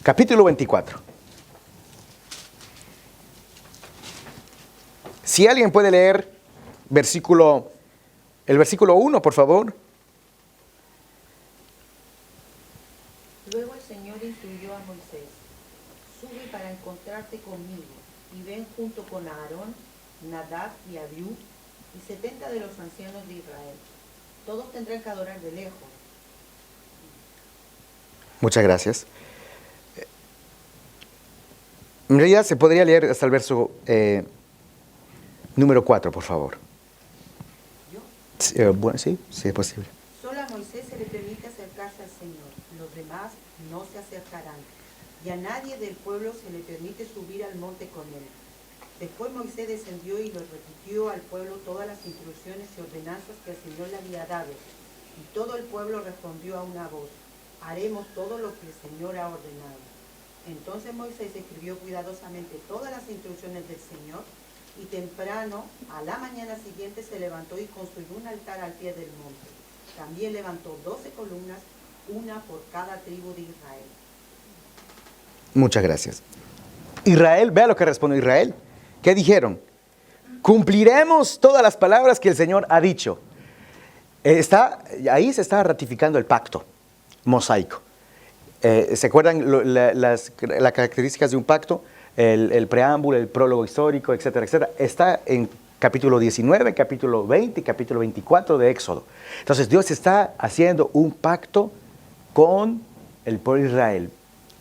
Capítulo 24. Si alguien puede leer el versículo 1, por favor. Luego el Señor instruyó a Moisés: sube para encontrarte conmigo, y ven junto con Aarón, Nadab y Abiú, y 70 de los ancianos de Israel. Todos tendrán que adorar de lejos. Muchas gracias. En realidad se podría leer hasta el verso número 4, por favor. ¿Yo? Bueno, sí es posible. Solo a Moisés se le permite acercarse al Señor, los demás no se acercarán, y a nadie del pueblo se le permite subir al monte con él. Después Moisés descendió y le repitió al pueblo todas las instrucciones y ordenanzas que el Señor le había dado, y todo el pueblo respondió a una voz: haremos todo lo que el Señor ha ordenado. Entonces Moisés escribió cuidadosamente todas las instrucciones del Señor, y temprano, a la mañana siguiente, se levantó y construyó un altar al pie del monte. También levantó 12 columnas, una por cada tribu de Israel. Muchas gracias. Israel, vea lo que respondió Israel. ¿Qué dijeron? Cumpliremos todas las palabras que el Señor ha dicho. Ahí se está ratificando el pacto mosaico. ¿Se acuerdan las características de un pacto? El preámbulo, el prólogo histórico, etcétera, etcétera. Está en capítulo 19, capítulo 20 y capítulo 24 de Éxodo. Entonces Dios está haciendo un pacto con el pueblo de Israel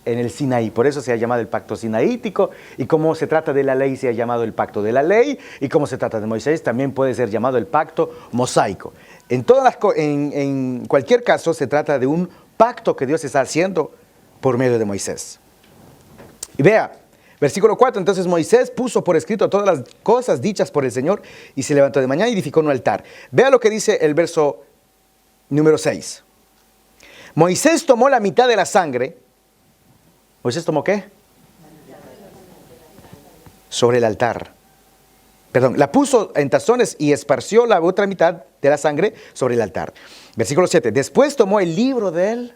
en el Sinaí. Por eso se ha llamado el pacto sinaítico, y como se trata de la ley se ha llamado el pacto de la ley, y como se trata de Moisés también puede ser llamado el pacto mosaico. En cualquier caso se trata de un pacto que Dios está haciendo por medio de Moisés. Y vea, versículo 4, entonces Moisés puso por escrito todas las cosas dichas por el Señor y se levantó de mañana y edificó un altar. Vea lo que dice el verso número 6. Moisés tomó la mitad de la sangre. ¿Moisés tomó qué? Sobre el altar. Perdón, la puso en tazones y esparció la otra mitad de la sangre sobre el altar. Versículo 7. Después tomó el libro del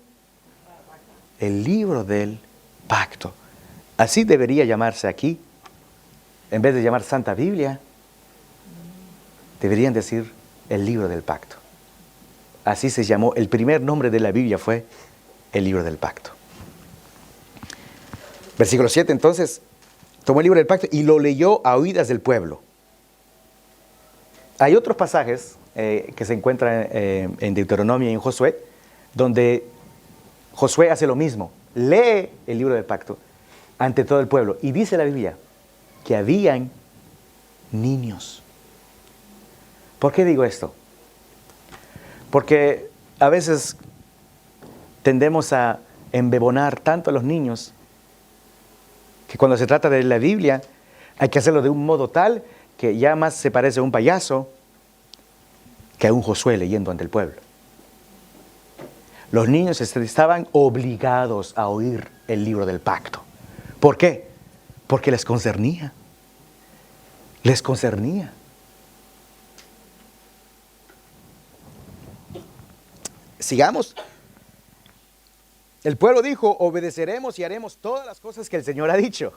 pacto. Así debería llamarse aquí. En vez de llamar Santa Biblia, deberían decir el libro del pacto. Así se llamó. El primer nombre de la Biblia fue el libro del pacto. Versículo 7, entonces, tomó el libro del pacto y lo leyó a oídas del pueblo. Hay otros pasajes que se encuentran en Deuteronomio y en Josué, donde Josué hace lo mismo. Lee el libro del pacto ante todo el pueblo. Y dice la Biblia que habían niños. ¿Por qué digo esto? Porque a veces tendemos a embebonar tanto a los niños que cuando se trata de la Biblia hay que hacerlo de un modo tal que ya más se parece a un payaso que a un Josué leyendo ante el pueblo. Los niños estaban obligados a oír el libro del pacto. ¿Por qué? Porque les concernía. Les concernía. Sigamos. El pueblo dijo, obedeceremos y haremos todas las cosas que el Señor ha dicho.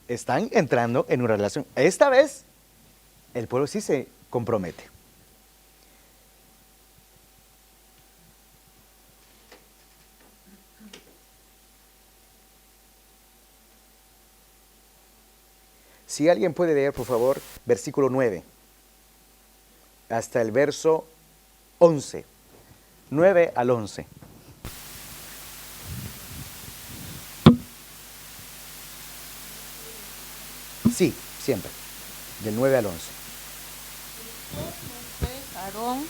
Están entrando en una relación. Esta vez, el pueblo sí se compromete. Si alguien puede leer, por favor, versículo 9, hasta el verso 11, 9 al 11. Sí, siempre, del 9 al 11. Aarón,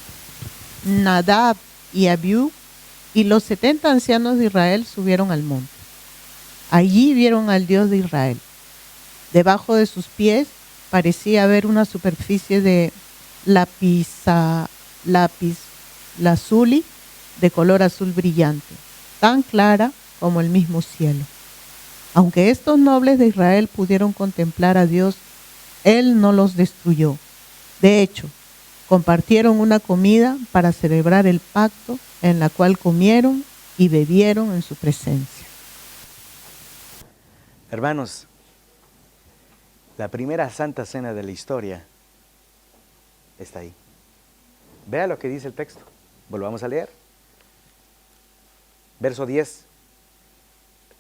Nadab y Abiú y los 70 ancianos de Israel subieron al monte. Allí vieron al Dios de Israel. Debajo de sus pies parecía haber una superficie de lapislázuli de color azul brillante, tan clara como el mismo cielo. Aunque estos nobles de Israel pudieron contemplar a Dios, Él no los destruyó. De hecho, compartieron una comida para celebrar el pacto en la cual comieron y bebieron en su presencia. Hermanos, la primera santa cena de la historia está ahí. Vea lo que dice el texto. Volvamos a leer. Verso 10.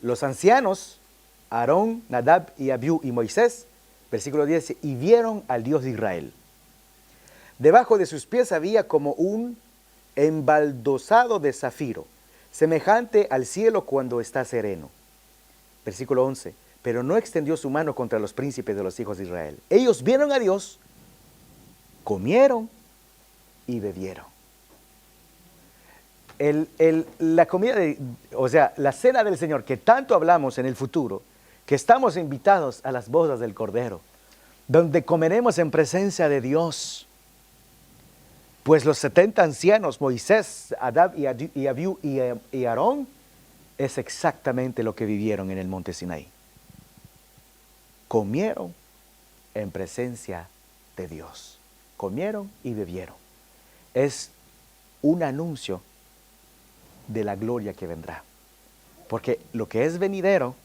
Los ancianos, Aarón, Nadab y Abiú y Moisés, versículo 10, y vieron al Dios de Israel. Debajo de sus pies había como un embaldosado de zafiro, semejante al cielo cuando está sereno. Versículo 11. Pero no extendió su mano contra los príncipes de los hijos de Israel. Ellos vieron a Dios, comieron y bebieron. La comida, la cena del Señor, que tanto hablamos en el futuro, que estamos invitados a las bodas del Cordero, donde comeremos en presencia de Dios. Pues los 70 ancianos, Moisés, Nadab y Abiú y Aarón, es exactamente lo que vivieron en el monte Sinaí. Comieron en presencia de Dios. Comieron y bebieron. Es un anuncio de la gloria que vendrá. Porque lo que es venidero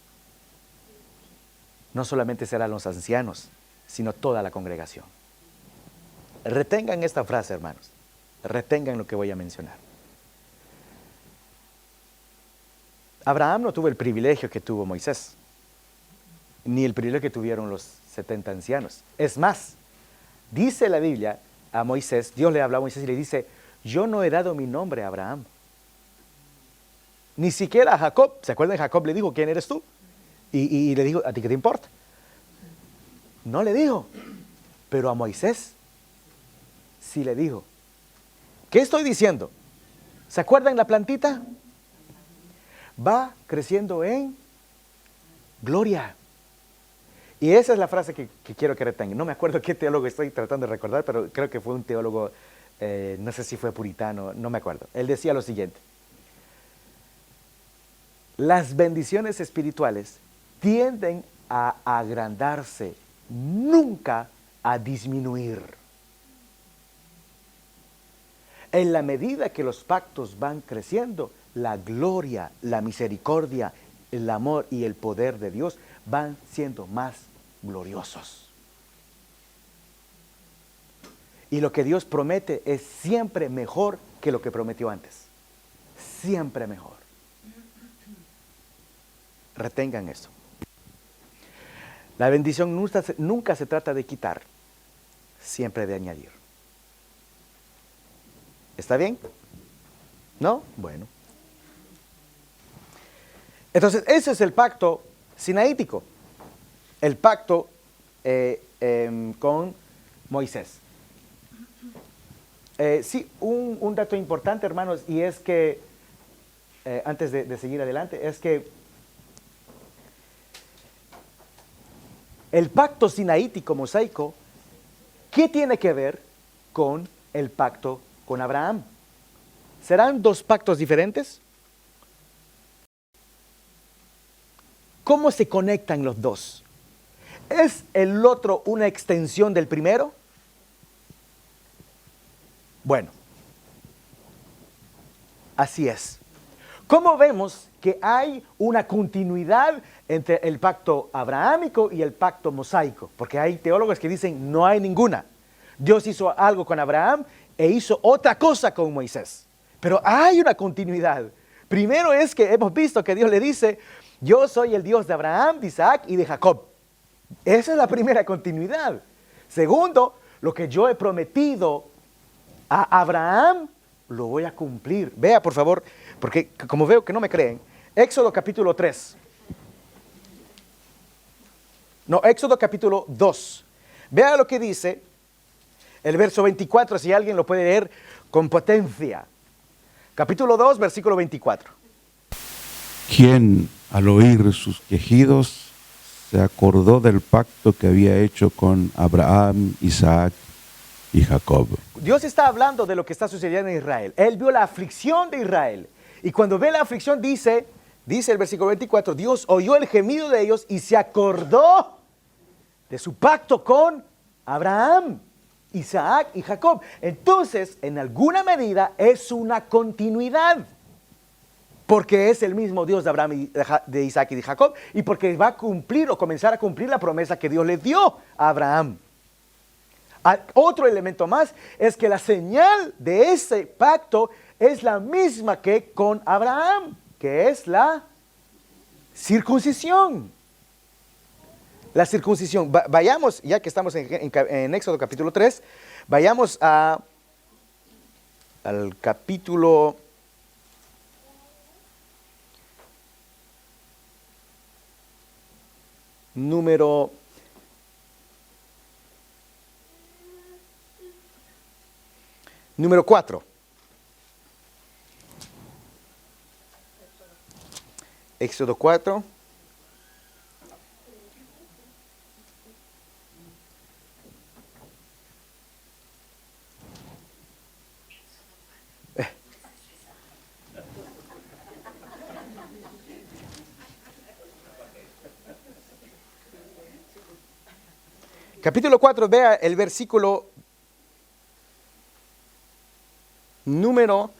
no solamente serán los ancianos, sino toda la congregación. Retengan esta frase, hermanos. Retengan lo que voy a mencionar. Abraham no tuvo el privilegio que tuvo Moisés, ni el privilegio que tuvieron los 70 ancianos. Es más, dice la Biblia a Moisés, Dios le habla a Moisés y le dice, yo no he dado mi nombre a Abraham. Ni siquiera a Jacob. ¿Se acuerdan? Jacob le dijo, ¿quién eres tú? Y le dijo, ¿a ti qué te importa? No le dijo, pero a Moisés sí le dijo. ¿Qué estoy diciendo? ¿Se acuerdan la plantita? Va creciendo en gloria. Y esa es la frase que quiero que retengan. No me acuerdo qué teólogo estoy tratando de recordar, pero creo que fue un teólogo, no sé si fue puritano, no me acuerdo. Él decía lo siguiente: las bendiciones espirituales tienden a agrandarse, nunca a disminuir. En la medida que los pactos van creciendo, la gloria, la misericordia, el amor y el poder de Dios van siendo más gloriosos. Y lo que Dios promete es siempre mejor que lo que prometió antes. Siempre mejor. Retengan eso. La bendición nunca se trata de quitar, siempre de añadir. ¿Está bien? ¿No? Bueno. Entonces, ese es el pacto sinaítico. El pacto con Moisés. Sí, un dato importante, hermanos, y es que, antes de seguir adelante, es que el pacto sinaítico mosaico, ¿qué tiene que ver con el pacto con Abraham? ¿Serán dos pactos diferentes? ¿Cómo se conectan los dos? ¿Es el otro una extensión del primero? Bueno, Así es. ¿Cómo vemos que hay una continuidad entre el pacto abrahámico y el pacto mosaico? Porque hay teólogos que dicen no hay ninguna. Dios hizo algo con Abraham e hizo otra cosa con Moisés. Pero hay una continuidad. Primero es que hemos visto que Dios le dice, yo soy el Dios de Abraham, de Isaac y de Jacob. Esa es la primera continuidad. Segundo, lo que yo he prometido a Abraham, lo voy a cumplir. Vea, por favor, porque como veo que no me creen, Éxodo capítulo 3. No, Éxodo capítulo 2. Vea lo que dice el verso 24, si alguien lo puede leer con potencia. Capítulo 2, versículo 24. Quien al oír sus quejidos se acordó del pacto que había hecho con Abraham, Isaac y Jacob. Dios está hablando de lo que está sucediendo en Israel. Él vio la aflicción de Israel. Y cuando ve la aflicción dice el versículo 24, Dios oyó el gemido de ellos y se acordó de su pacto con Abraham, Isaac y Jacob. Entonces, en alguna medida es una continuidad. Porque es el mismo Dios de Abraham, de Isaac y de Jacob. Y porque va a cumplir o comenzar a cumplir la promesa que Dios le dio a Abraham. Otro elemento más es que la señal de ese pacto es la misma que con Abraham, que es la circuncisión. La circuncisión. Vayamos, ya que estamos en Éxodo capítulo 3, vayamos al capítulo número 4. Éxodo 4. Capítulo 4, vea el versículo número...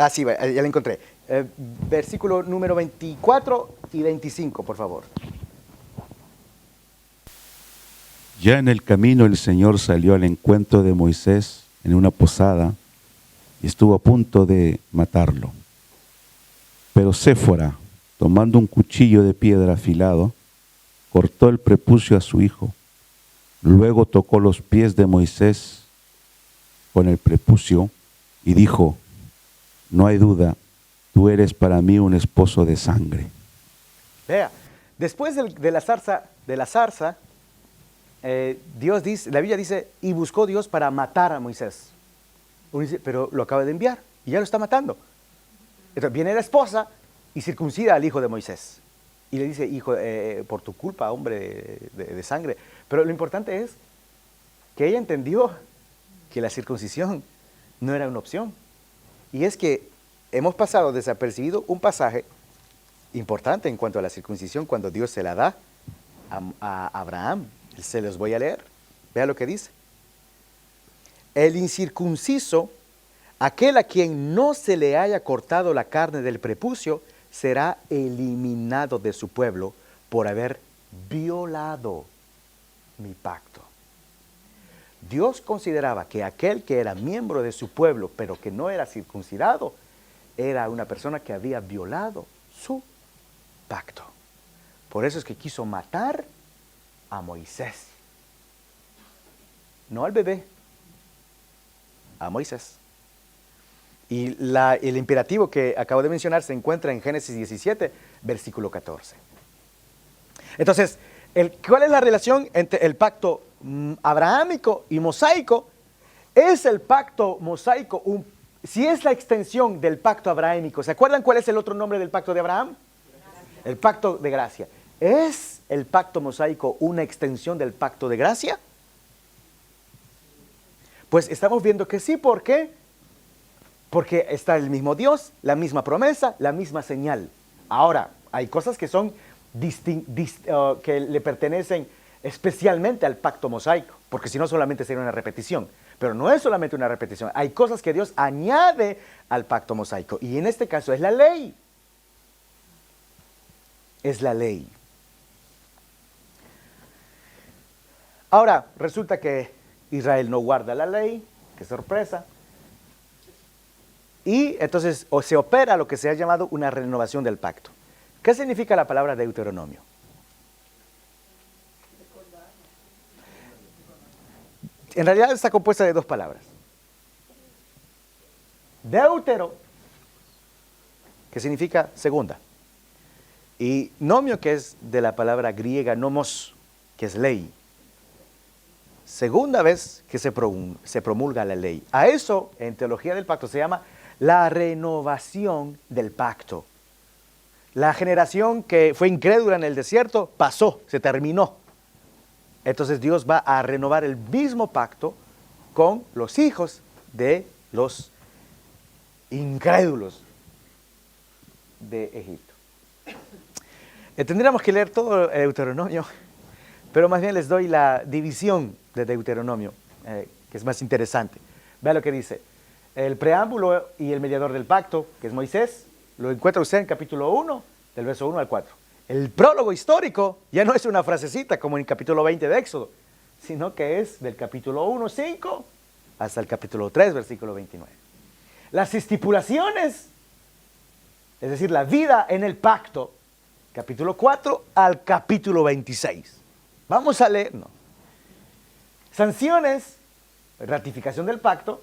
sí, ya lo encontré. Versículo número 24 y 25, por favor. Ya en el camino el Señor salió al encuentro de Moisés en una posada y estuvo a punto de matarlo. Pero Séfora, tomando un cuchillo de piedra afilado, cortó el prepucio a su hijo. Luego tocó los pies de Moisés con el prepucio y dijo, no hay duda, tú eres para mí un esposo de sangre. Vea, después de la zarza, Dios dice, la Biblia dice, y buscó Dios para matar a Moisés. Uno dice, pero lo acaba de enviar y ya lo está matando. Entonces viene la esposa y circuncida al hijo de Moisés. Y le dice, hijo, por tu culpa, hombre de sangre. Pero lo importante es que ella entendió que la circuncisión no era una opción. Y es que hemos pasado desapercibido un pasaje importante en cuanto a la circuncisión cuando Dios se la da a Abraham. Se los voy a leer. Vea lo que dice. El incircunciso, aquel a quien no se le haya cortado la carne del prepucio, será eliminado de su pueblo por haber violado mi pacto. Dios consideraba que aquel que era miembro de su pueblo, pero que no era circuncidado, era una persona que había violado su pacto. Por eso es que quiso matar a Moisés. No al bebé, a Moisés. Y el imperativo que acabo de mencionar se encuentra en Génesis 17, versículo 14. Entonces, ¿cuál es la relación entre el pacto abrahámico y mosaico? Es el pacto mosaico, si es la extensión del pacto abrahámico. ¿Se acuerdan cuál es el otro nombre del pacto de Abraham? El pacto de gracia. ¿Es el pacto mosaico una extensión del pacto de gracia? Pues estamos viendo que sí. ¿Por qué? Porque está el mismo Dios, la misma promesa, la misma señal. Ahora, hay cosas que son que le pertenecen especialmente al pacto mosaico, porque si no solamente sería una repetición. Pero no es solamente una repetición, hay cosas que Dios añade al pacto mosaico. Y en este caso es la ley. Es la ley. Ahora, resulta que Israel no guarda la ley, qué sorpresa. Y entonces se opera lo que se ha llamado una renovación del pacto. ¿Qué significa la palabra Deuteronomio? En realidad está compuesta de dos palabras. Deutero, que significa segunda. Y nomio, que es de la palabra griega nomos, que es ley. Segunda vez que se promulga la ley. A eso, en teología del pacto, se llama la renovación del pacto. La generación que fue incrédula en el desierto pasó, se terminó. Entonces Dios va a renovar el mismo pacto con los hijos de los incrédulos de Egipto. Tendríamos que leer todo el Deuteronomio, pero más bien les doy la división de Deuteronomio, que es más interesante. Vea lo que dice. El preámbulo y el mediador del pacto, que es Moisés, lo encuentra usted en capítulo 1, del verso 1 al 4. El prólogo histórico ya no es una frasecita como en el capítulo 20 de Éxodo, sino que es del capítulo 1, 5, hasta el capítulo 3, versículo 29. Las estipulaciones, es decir, la vida en el pacto, capítulo 4 al capítulo 26. Vamos a leer, no. Sanciones, ratificación del pacto,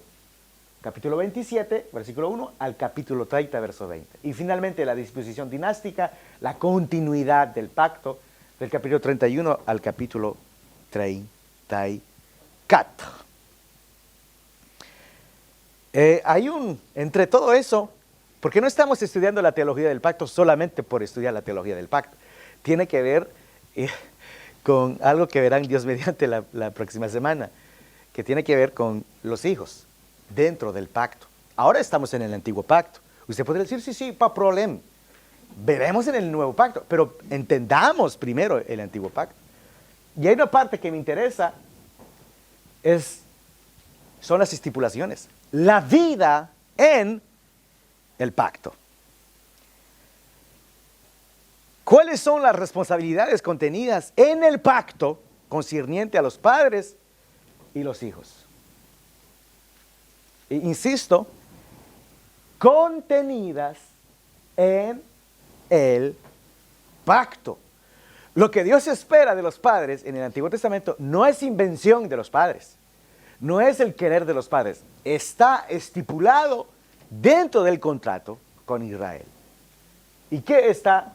capítulo 27, versículo 1 al capítulo 30, verso 20. Y finalmente la disposición dinástica, la continuidad del pacto, del capítulo 31 al capítulo 34. Entre todo eso, porque no estamos estudiando la teología del pacto solamente por estudiar la teología del pacto. Tiene que ver con algo que verán Dios mediante la próxima semana, que tiene que ver con los hijos dentro del pacto. Ahora estamos en el antiguo pacto. Usted podría decir, sí, pa problema. Veremos en el nuevo pacto, pero entendamos primero el antiguo pacto. Y hay una parte que me interesa, son las estipulaciones. La vida en el pacto. ¿Cuáles son las responsabilidades contenidas en el pacto concerniente a los padres y los hijos? Insisto, contenidas en el pacto. Lo que Dios espera de los padres en el Antiguo Testamento no es invención de los padres, no es el querer de los padres, está estipulado dentro del contrato con Israel. ¿Y qué está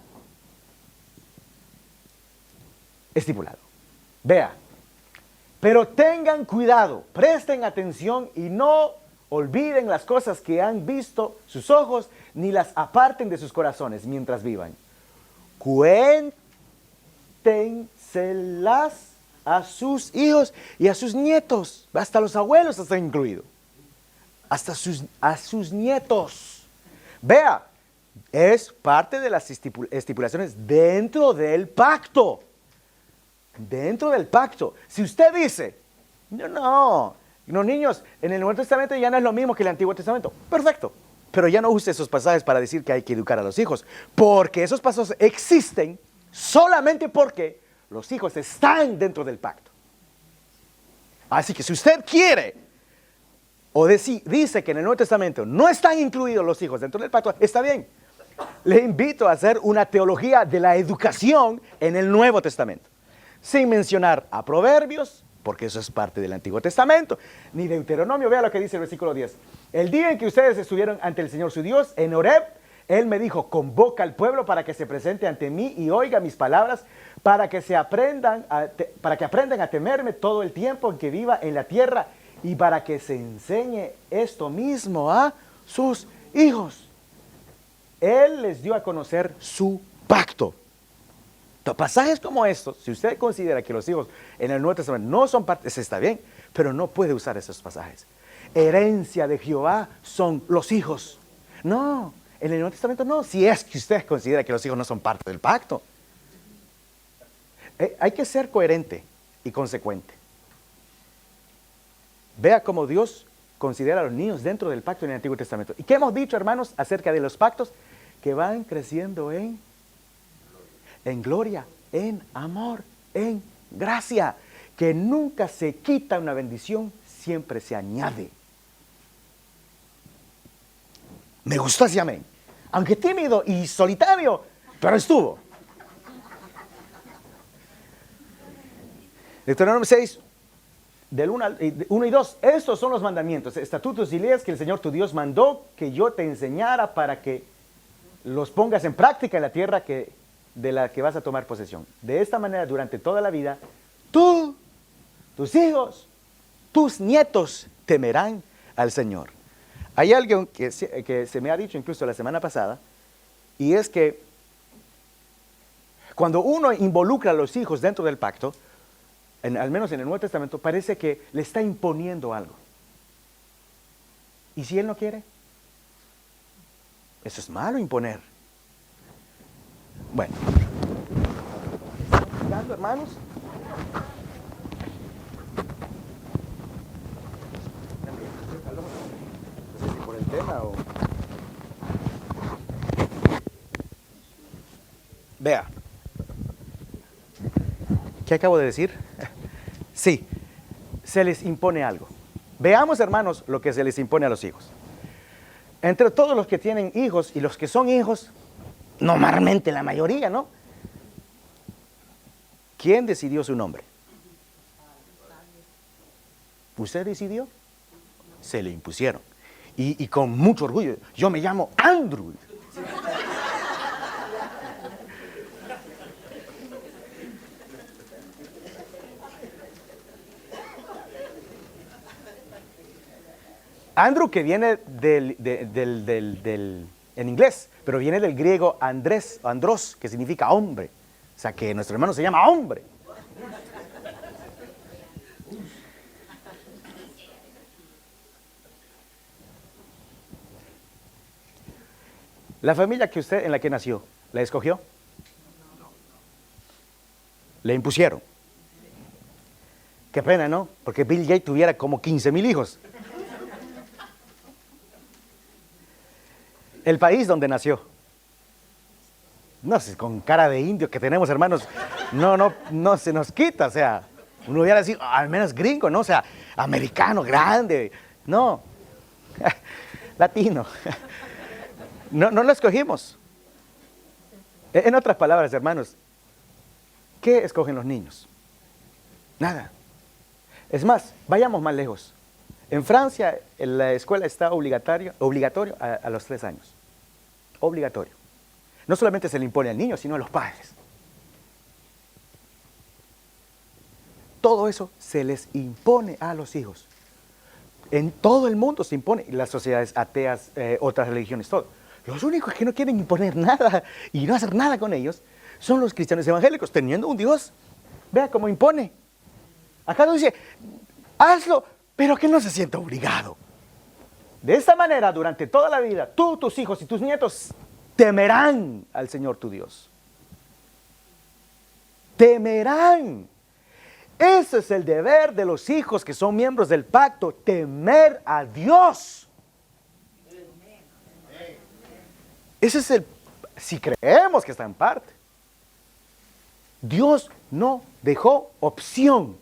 estipulado? Vea, pero tengan cuidado, presten atención y no olviden las cosas que han visto sus ojos, ni las aparten de sus corazones mientras vivan. Cuéntenselas a sus hijos y a sus nietos, hasta los abuelos están incluidos, a sus nietos. Vea, es parte de las estipulaciones dentro del pacto. Dentro del pacto. Si usted dice, no, los niños en el Nuevo Testamento ya no es lo mismo que el Antiguo Testamento. Perfecto. Pero ya no use esos pasajes para decir que hay que educar a los hijos. Porque esos pasajes existen solamente porque los hijos están dentro del pacto. Así que si usted quiere o dice que en el Nuevo Testamento no están incluidos los hijos dentro del pacto, está bien. Le invito a hacer una teología de la educación en el Nuevo Testamento. Sin mencionar a Proverbios, porque eso es parte del Antiguo Testamento, ni Deuteronomio. Vea lo que dice el versículo 10. El día en que ustedes estuvieron ante el Señor su Dios, en Horeb, Él me dijo, convoca al pueblo para que se presente ante mí y oiga mis palabras, para que aprendan a temerme todo el tiempo en que viva en la tierra y para que se enseñe esto mismo a sus hijos. Él les dio a conocer su pacto. Pasajes como estos, si usted considera que los hijos en el Nuevo Testamento no son parte, está bien, pero no puede usar esos pasajes. Herencia de Jehová son los hijos. No, en el Nuevo Testamento no, si es que usted considera que los hijos no son parte del pacto. Hay que ser coherente y consecuente. Vea cómo Dios considera a los niños dentro del pacto en el Antiguo Testamento. ¿Y qué hemos dicho, hermanos, acerca de los pactos? Que van creciendo en gloria, en amor, en gracia. Que nunca se quita una bendición, siempre se añade. Me gustó ese amén. Aunque tímido y solitario, pero estuvo. Deuteronomio 6, del 1 y 2. Estos son los mandamientos, estatutos y leyes que el Señor tu Dios mandó que yo te enseñara para que los pongas en práctica en la tierra de la que vas a tomar posesión. De esta manera, durante toda la vida, tú, tus hijos, tus nietos temerán al Señor. Hay algo que se me ha dicho incluso la semana pasada, y es que cuando uno involucra a los hijos dentro del pacto, al menos en el Nuevo Testamento, parece que le está imponiendo algo. ¿Y si él no quiere? Eso es malo, imponer. Bueno, ¿están escuchando, hermanos? No sé si por el tema o... Vea. ¿Qué acabo de decir? Sí, se les impone algo. Veamos, hermanos, lo que se les impone a los hijos. Entre todos los que tienen hijos y los que son hijos, normalmente la mayoría, ¿no? ¿Quién decidió su nombre? ¿Usted decidió? Se le impusieron. Y con mucho orgullo. Yo me llamo Andrew. Andrew, que viene en inglés, pero viene del griego andros, que significa hombre. O sea, que nuestro hermano se llama hombre. La familia en la que nació, ¿la escogió? Le impusieron. Qué pena, ¿no? Porque Bill Gates tuviera como 15,000 hijos. El país donde nació. No sé, con cara de indio que tenemos, hermanos, no se nos quita. O sea, uno hubiera decir, al menos gringo, ¿no? O sea, americano, grande. No, latino. No lo escogimos. En otras palabras, hermanos, ¿qué escogen los niños? Nada. Es más, vayamos más lejos. En Francia, la escuela está obligatorio a los 3 años. Obligatorio. No solamente se le impone al niño, sino a los padres. Todo eso se les impone a los hijos. En todo el mundo se impone, las sociedades ateas, otras religiones, todo. Los únicos que no quieren imponer nada y no hacer nada con ellos son los cristianos evangélicos, teniendo un Dios. Vea cómo impone. Acá nos dice, hazlo, pero que no se sienta obligado. De esta manera, durante toda la vida, tú, tus hijos y tus nietos temerán al Señor tu Dios. Temerán. Ese es el deber de los hijos que son miembros del pacto, temer a Dios. Ese es si creemos que está en parte. Dios no dejó opción.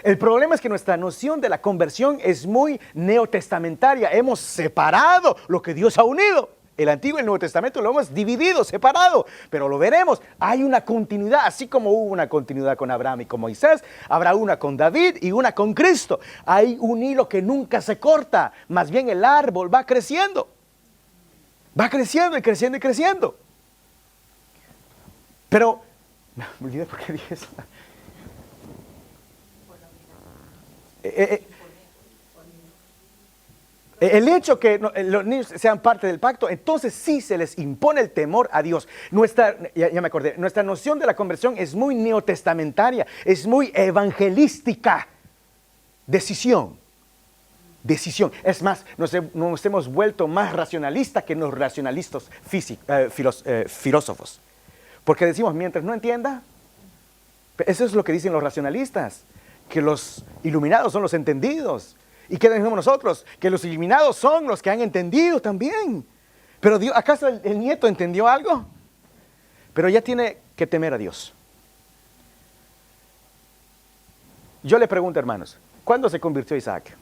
El problema es que nuestra noción de la conversión es muy neotestamentaria. Hemos separado lo que Dios ha unido. El Antiguo y el Nuevo Testamento lo hemos dividido, separado. Pero lo veremos. Hay una continuidad. Así como hubo una continuidad con Abraham y con Moisés, habrá una con David y una con Cristo. Hay un hilo que nunca se corta. Más bien el árbol va creciendo. Va creciendo y creciendo y creciendo. Pero, me olvidé por qué dije eso. El hecho que los niños sean parte del pacto, entonces sí se les impone el temor a Dios. Ya me acordé, nuestra noción de la conversión es muy neotestamentaria, es muy evangelística. Decisión. Es más, nos hemos vuelto más racionalistas que los racionalistas filósofos. Porque decimos, mientras no entienda, eso es lo que dicen los racionalistas, que los iluminados son los entendidos. ¿Y qué decimos nosotros? Que los iluminados son los que han entendido también. Pero Dios, ¿acaso el nieto entendió algo? Pero ya tiene que temer a Dios. Yo le pregunto, hermanos, ¿cuándo se convirtió Isaac?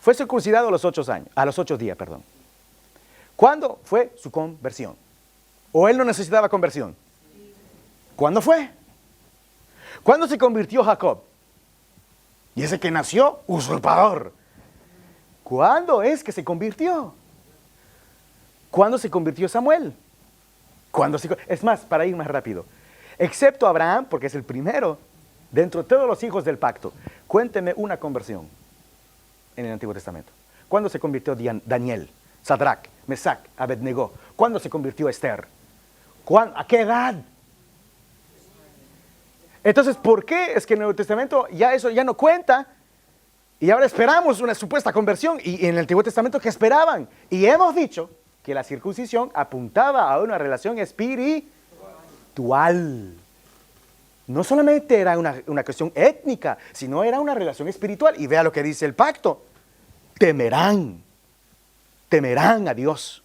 Fue circuncidado a los 8 días. ¿Cuándo fue su conversión? ¿O él no necesitaba conversión? ¿Cuándo fue? ¿Cuándo se convirtió Jacob? Y ese que nació, usurpador. ¿Cuándo es que se convirtió? ¿Cuándo se convirtió Samuel? Es más, para ir más rápido, excepto Abraham, porque es el primero, dentro de todos los hijos del pacto, cuénteme una conversión en el Antiguo Testamento. ¿Cuándo se convirtió Daniel, Sadrach, Mesach, Abednego? ¿Cuándo se convirtió Esther? ¿A qué edad? Entonces, ¿por qué es que en el Nuevo Testamento ya eso ya no cuenta? Y ahora esperamos una supuesta conversión. Y en el Antiguo Testamento, ¿qué esperaban? Y hemos dicho que la circuncisión apuntaba a una relación espiritual. No solamente era una cuestión étnica, sino era una relación espiritual. Y vea lo que dice el pacto. Temerán a Dios.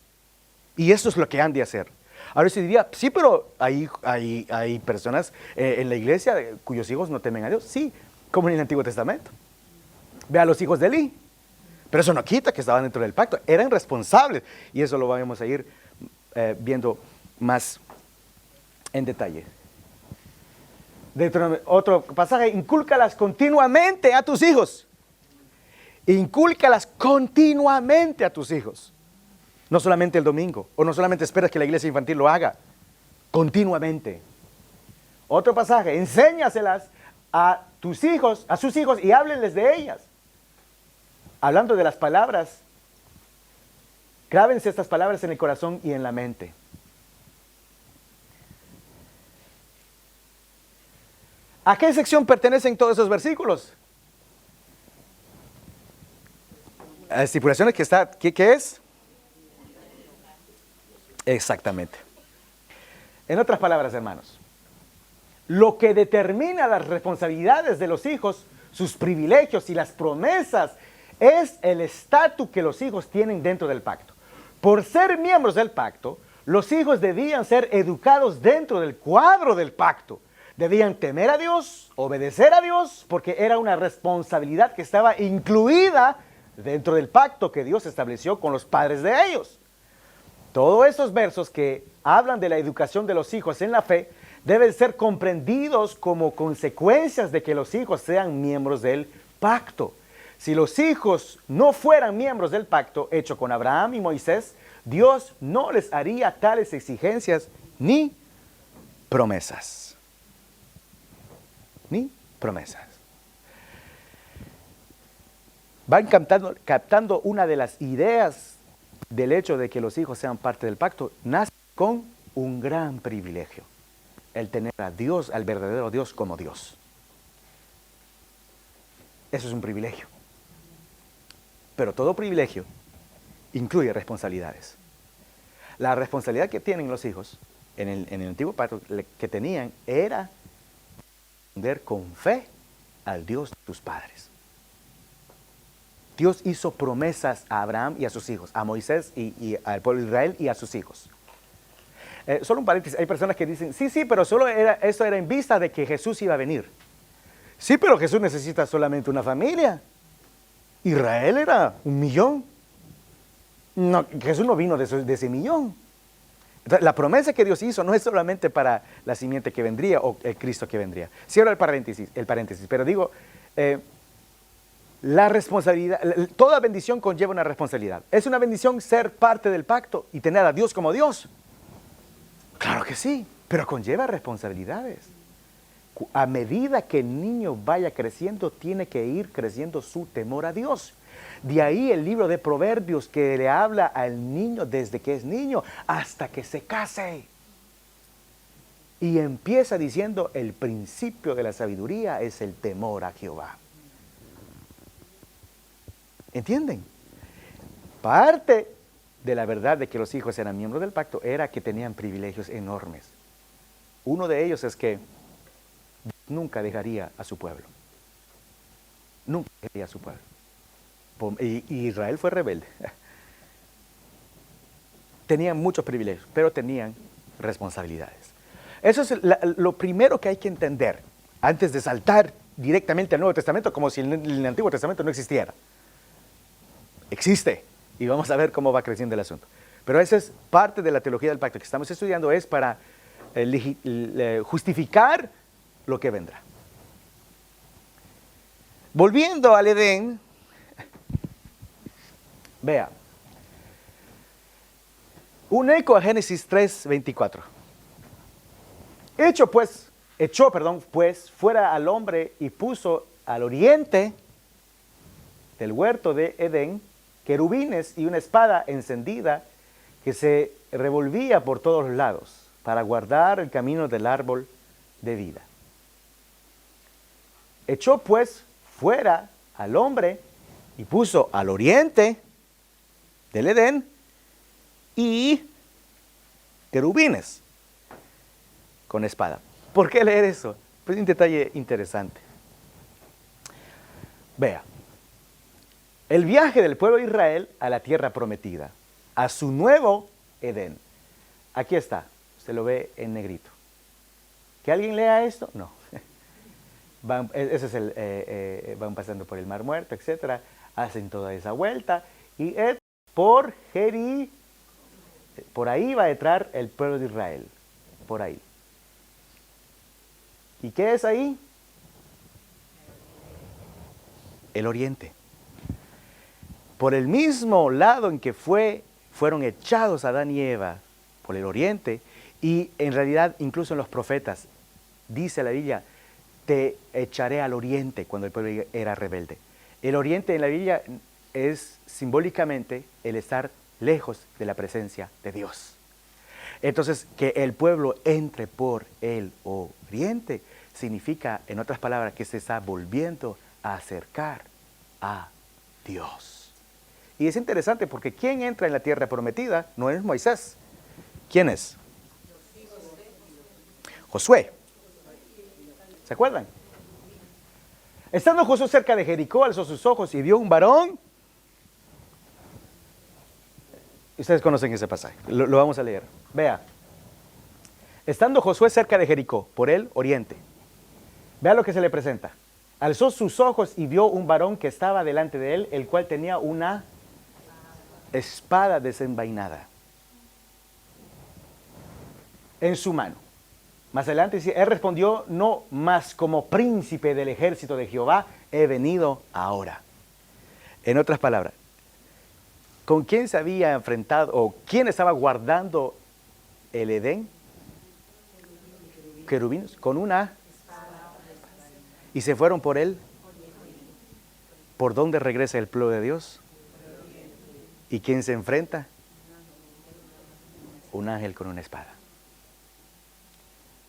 Y eso es lo que han de hacer. Ahora se diría, sí, pero hay personas en la iglesia cuyos hijos no temen a Dios. Sí, como en el Antiguo Testamento. Ve a los hijos de Elí. Pero eso no quita que estaban dentro del pacto. Eran responsables. Y eso lo vamos a ir viendo más en detalle. Otro pasaje, incúlcalas continuamente a tus hijos. Incúlcalas continuamente a tus hijos. No solamente el domingo, o no solamente esperas que la iglesia infantil lo haga, continuamente. Otro pasaje, enséñaselas a tus hijos, a sus hijos, y háblenles de ellas. Hablando de las palabras, grábense estas palabras en el corazón y en la mente. ¿A qué sección pertenecen todos esos versículos? A estipulaciones que está, ¿qué es? Exactamente. En otras palabras, hermanos, lo que determina las responsabilidades de los hijos, sus privilegios y las promesas, es el estatus que los hijos tienen dentro del pacto. Por ser miembros del pacto, los hijos debían ser educados dentro del cuadro del pacto. Debían temer a Dios, obedecer a Dios, porque era una responsabilidad que estaba incluida dentro del pacto que Dios estableció con los padres de ellos. Todos esos versos que hablan de la educación de los hijos en la fe deben ser comprendidos como consecuencias de que los hijos sean miembros del pacto. Si los hijos no fueran miembros del pacto hecho con Abraham y Moisés, Dios no les haría tales exigencias ni promesas. Ni promesas. Van captando una de las ideas del hecho de que los hijos sean parte del pacto. Nace con un gran privilegio: el tener a Dios, al verdadero Dios, como Dios. Eso es un privilegio. Pero todo privilegio incluye responsabilidades. La responsabilidad que tienen los hijos en el antiguo pacto que tenían era responder con fe al Dios de tus padres. Dios hizo promesas a Abraham y a sus hijos, a Moisés y al pueblo de Israel y a sus hijos. Solo un paréntesis, hay personas que dicen, sí, pero eso era en vista de que Jesús iba a venir. Sí, pero Jesús necesita solamente una familia. Israel era 1 millón. No, Jesús no vino de ese 1 millón. Entonces, la promesa que Dios hizo no es solamente para la simiente que vendría o el Cristo que vendría. Cierro el paréntesis, pero digo, la responsabilidad, toda bendición conlleva una responsabilidad. ¿Es una bendición ser parte del pacto y tener a Dios como Dios? Claro que sí, pero conlleva responsabilidades. A medida que el niño vaya creciendo, tiene que ir creciendo su temor a Dios. De ahí el libro de Proverbios que le habla al niño desde que es niño hasta que se case. Y empieza diciendo, el principio de la sabiduría es el temor a Jehová. ¿Entienden? Parte de la verdad de que los hijos eran miembros del pacto era que tenían privilegios enormes. Uno de ellos es que Dios nunca dejaría a su pueblo. nunca quería a su pueblo. Y Israel fue rebelde. Tenían muchos privilegios, pero tenían responsabilidades. Eso es lo primero que hay que entender antes de saltar directamente al Nuevo Testamento, como si el Antiguo Testamento no existiera. Existe, y vamos a ver cómo va creciendo el asunto. Pero esa es parte de la teología del pacto que estamos estudiando, es para justificar lo que vendrá. Volviendo al Edén, vea, un eco a Génesis 3:24. Echó fuera al hombre y puso al oriente del huerto de Edén querubines y una espada encendida que se revolvía por todos los lados para guardar el camino del árbol de vida. Echó pues fuera al hombre y puso al oriente del Edén y querubines con espada. ¿Por qué leer eso? Pues un detalle interesante. Vea, el viaje del pueblo de Israel a la tierra prometida, a su nuevo Edén. Aquí está, usted lo ve en negrito. ¿Que alguien lea esto? No. Van pasando por el Mar Muerto, etc. Hacen toda esa vuelta y por ahí va a entrar el pueblo de Israel, por ahí. ¿Y qué es ahí? El oriente. Por el mismo lado en que fueron echados Adán y Eva, por el oriente, y en realidad incluso en los profetas, dice la Biblia, te echaré al oriente cuando el pueblo era rebelde. El oriente en la Biblia es simbólicamente el estar lejos de la presencia de Dios. Entonces, que el pueblo entre por el oriente significa, en otras palabras, que se está volviendo a acercar a Dios. Y es interesante porque ¿quién entra en la tierra prometida? No es Moisés. ¿Quién es? Josué. ¿Se acuerdan? Estando Josué cerca de Jericó, alzó sus ojos y vio un varón. Ustedes conocen ese pasaje, lo vamos a leer. Vea, estando Josué cerca de Jericó, por el oriente, vea lo que se le presenta. Alzó sus ojos y vio un varón que estaba delante de él, el cual tenía una espada desenvainada en su mano. Más adelante dice, él respondió, no más como príncipe del ejército de Jehová he venido ahora. En otras palabras, ¿con quién se había enfrentado o quién estaba guardando el Edén? Querubines, con una. Y se fueron por él. ¿Por dónde regresa el pueblo de Dios? ¿Y quién se enfrenta? Un ángel con una espada.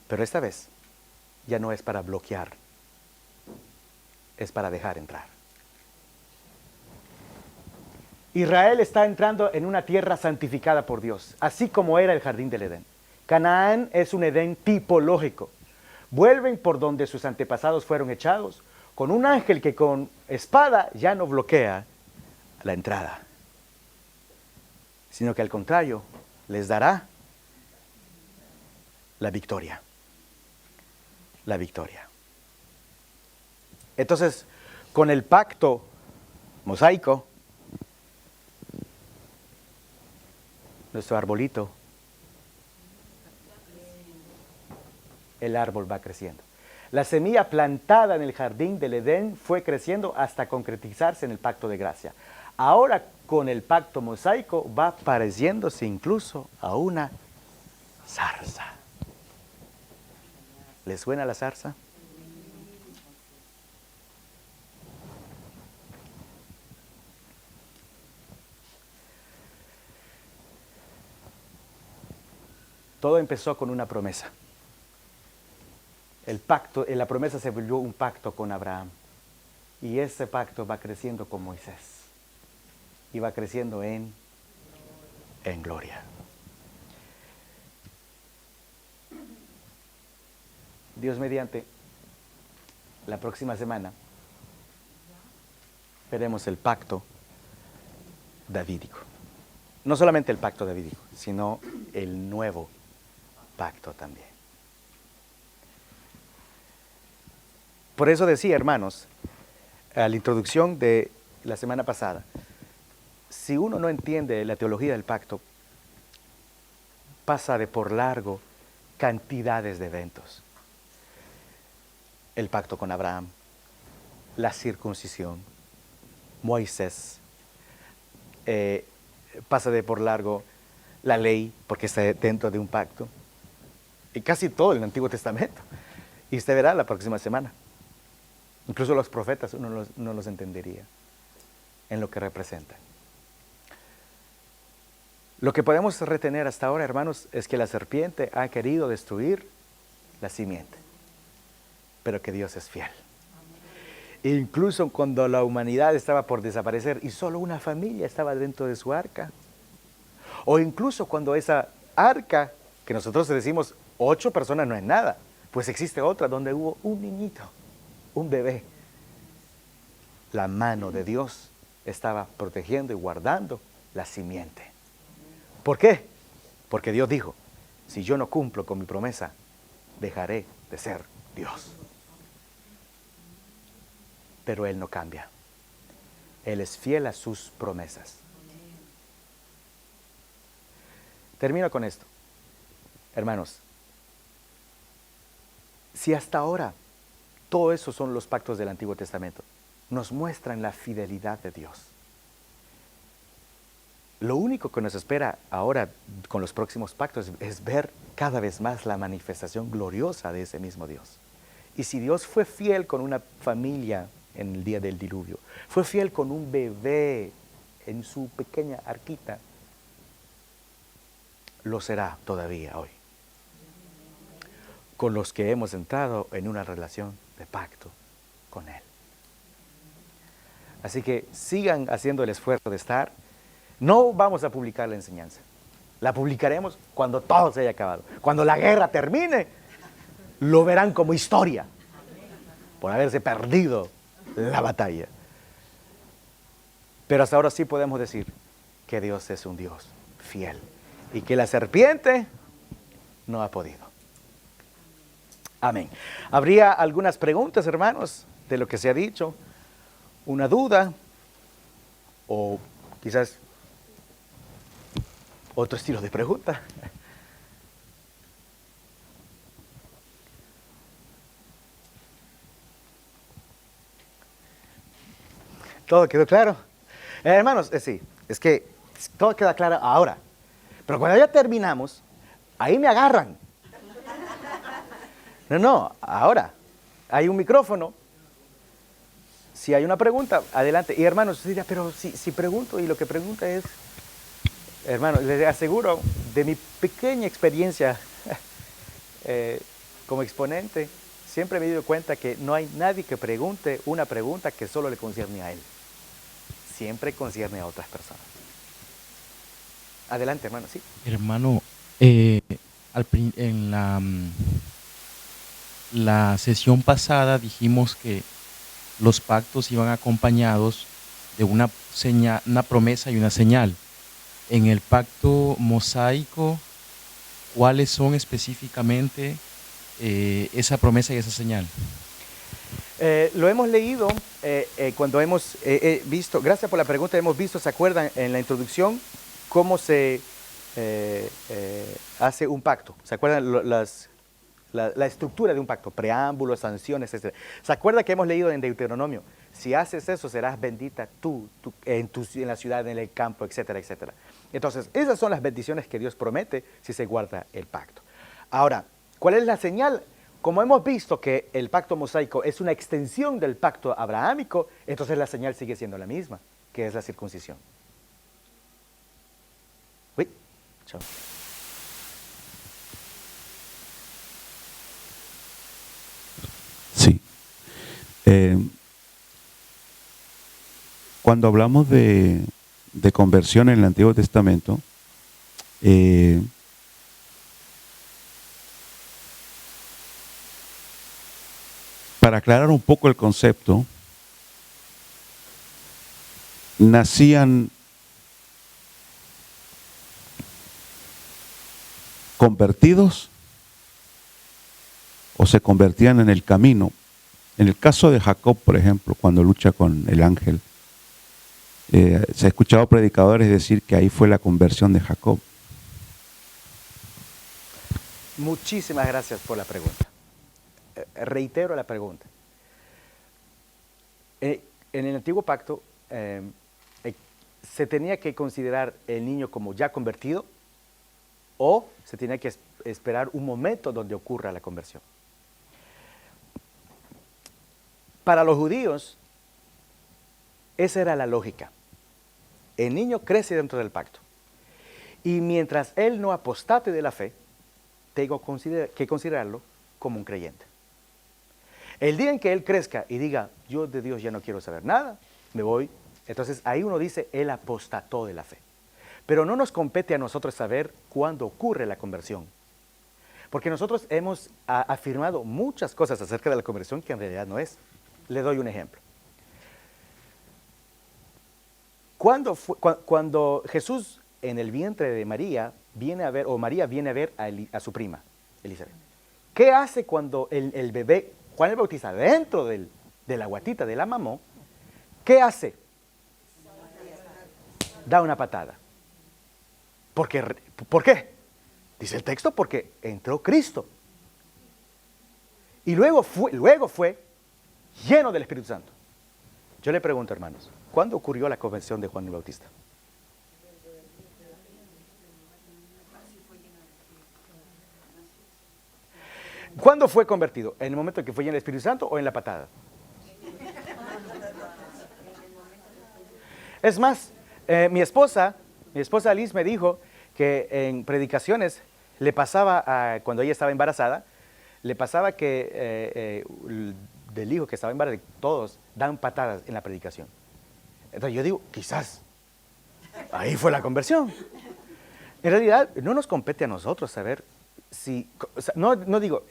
Pero esta vez ya no es para bloquear, es para dejar entrar. Israel está entrando en una tierra santificada por Dios, así como era el jardín del Edén. Canaán es un Edén tipológico. Vuelven por donde sus antepasados fueron echados, con un ángel que con espada ya no bloquea la entrada, sino que al contrario, les dará la victoria. La victoria. Entonces, con el pacto mosaico, nuestro arbolito, el árbol va creciendo. La semilla plantada en el jardín del Edén fue creciendo hasta concretizarse en el pacto de gracia. Ahora, con el pacto mosaico, va pareciéndose incluso a una zarza. ¿Les suena la zarza? Todo empezó con una promesa. El pacto, la promesa se volvió un pacto con Abraham. Y ese pacto va creciendo con Moisés. Y va creciendo en gloria. Dios mediante, la próxima semana veremos el pacto davídico. No solamente el pacto davídico, sino el nuevo pacto también. Por eso decía, hermanos, a la introducción de la semana pasada, si uno no entiende la teología del pacto, pasa de por largo cantidades de eventos. El pacto con Abraham, la circuncisión, Moisés, pasa de por largo la ley, porque está dentro de un pacto, y casi todo el Antiguo Testamento. Y usted verá la próxima semana. Incluso los profetas uno no los entendería en lo que representan. Lo que podemos retener hasta ahora, hermanos, es que la serpiente ha querido destruir la simiente, pero que Dios es fiel. E incluso cuando la humanidad estaba por desaparecer y solo una familia estaba dentro de su arca, o incluso cuando esa arca, que nosotros decimos 8 personas no es nada, pues existe otra donde hubo un niñito, un bebé. La mano de Dios estaba protegiendo y guardando la simiente. ¿Por qué? Porque Dios dijo, si yo no cumplo con mi promesa, dejaré de ser Dios. Pero Él no cambia. Él es fiel a sus promesas. Termino con esto. Hermanos, si hasta ahora todo eso son los pactos del Antiguo Testamento, nos muestran la fidelidad de Dios. Lo único que nos espera ahora con los próximos pactos es ver cada vez más la manifestación gloriosa de ese mismo Dios. Y si Dios fue fiel con una familia en el día del diluvio, fue fiel con un bebé en su pequeña arquita, lo será todavía hoy con los que hemos entrado en una relación de pacto con Él. Así que sigan haciendo el esfuerzo de estar. No vamos a publicar la enseñanza. La publicaremos cuando todo se haya acabado. Cuando la guerra termine, lo verán como historia por haberse perdido la batalla. Pero hasta ahora sí podemos decir que Dios es un Dios fiel y que la serpiente no ha podido. Amén. ¿Habría algunas preguntas, hermanos, de lo que se ha dicho? ¿Una duda? O quizás otro estilo de pregunta. ¿Todo quedó claro? Hermanos, sí, es que todo queda claro ahora. Pero cuando ya terminamos, ahí me agarran. No, ahora hay un micrófono. Si hay una pregunta, adelante. Y hermanos, usted dirá, pero si pregunto y lo que pregunta es, hermano, les aseguro de mi pequeña experiencia como exponente, siempre me he dado cuenta que no hay nadie que pregunte una pregunta que solo le concierne a él. Siempre concierne a otras personas. Adelante, hermano, sí. Hermano, en la sesión pasada dijimos que los pactos iban acompañados de una promesa y una señal. En el pacto mosaico, ¿cuáles son específicamente esa promesa y esa señal? Lo hemos leído cuando hemos visto, gracias por la pregunta, hemos visto, ¿se acuerdan en la introducción cómo se hace un pacto? ¿Se acuerdan la estructura de un pacto? Preámbulos, sanciones, etc. ¿Se acuerda que hemos leído en Deuteronomio? Si haces eso, serás bendita tú en la ciudad, en el campo, etcétera, etcétera. Entonces, esas son las bendiciones que Dios promete si se guarda el pacto. Ahora, ¿cuál es la señal? Como hemos visto que el pacto mosaico es una extensión del pacto abrahámico, entonces la señal sigue siendo la misma, que es la circuncisión. Uy, chao. Sí. Cuando hablamos de conversión en el Antiguo Testamento, para aclarar un poco el concepto, nacían convertidos o se convertían en el camino. En el caso de Jacob, por ejemplo, cuando lucha con el ángel, se ha escuchado predicadores decir que ahí fue la conversión de Jacob. Muchísimas gracias por la pregunta. Reitero la pregunta. En el antiguo pacto se tenía que considerar el niño como ya convertido o se tenía que esperar un momento donde ocurra la conversión. Para los judíos, esa era la lógica. El niño crece dentro del pacto. Y mientras él no apostate de la fe, tengo que considerarlo como un creyente. El día en que él crezca y diga, yo de Dios ya no quiero saber nada, me voy, entonces ahí uno dice, él apostató de la fe. Pero no nos compete a nosotros saber cuándo ocurre la conversión. Porque nosotros hemos afirmado muchas cosas acerca de la conversión que en realidad no es. Le doy un ejemplo. Cuando Jesús en el vientre de María viene a ver, o María viene a ver a su prima, Elizabeth, ¿qué hace cuando el bebé, Juan el Bautista, dentro de la guatita de la mamá, qué hace? Da una patada. ¿Por qué? Dice el texto, porque entró Cristo. Y luego fue lleno del Espíritu Santo. Yo le pregunto, hermanos, ¿cuándo ocurrió la conversión de Juan el Bautista? ¿Cuándo fue convertido? ¿En el momento en que fue lleno del Espíritu Santo o en la patada? Es más, mi esposa Liz me dijo que en predicaciones le pasaba, cuando ella estaba embarazada, le pasaba que del hijo que estaba embarazado, todos dan patadas en la predicación. Entonces yo digo, quizás ahí fue la conversión. En realidad no nos compete a nosotros saber si, o sea, no digo,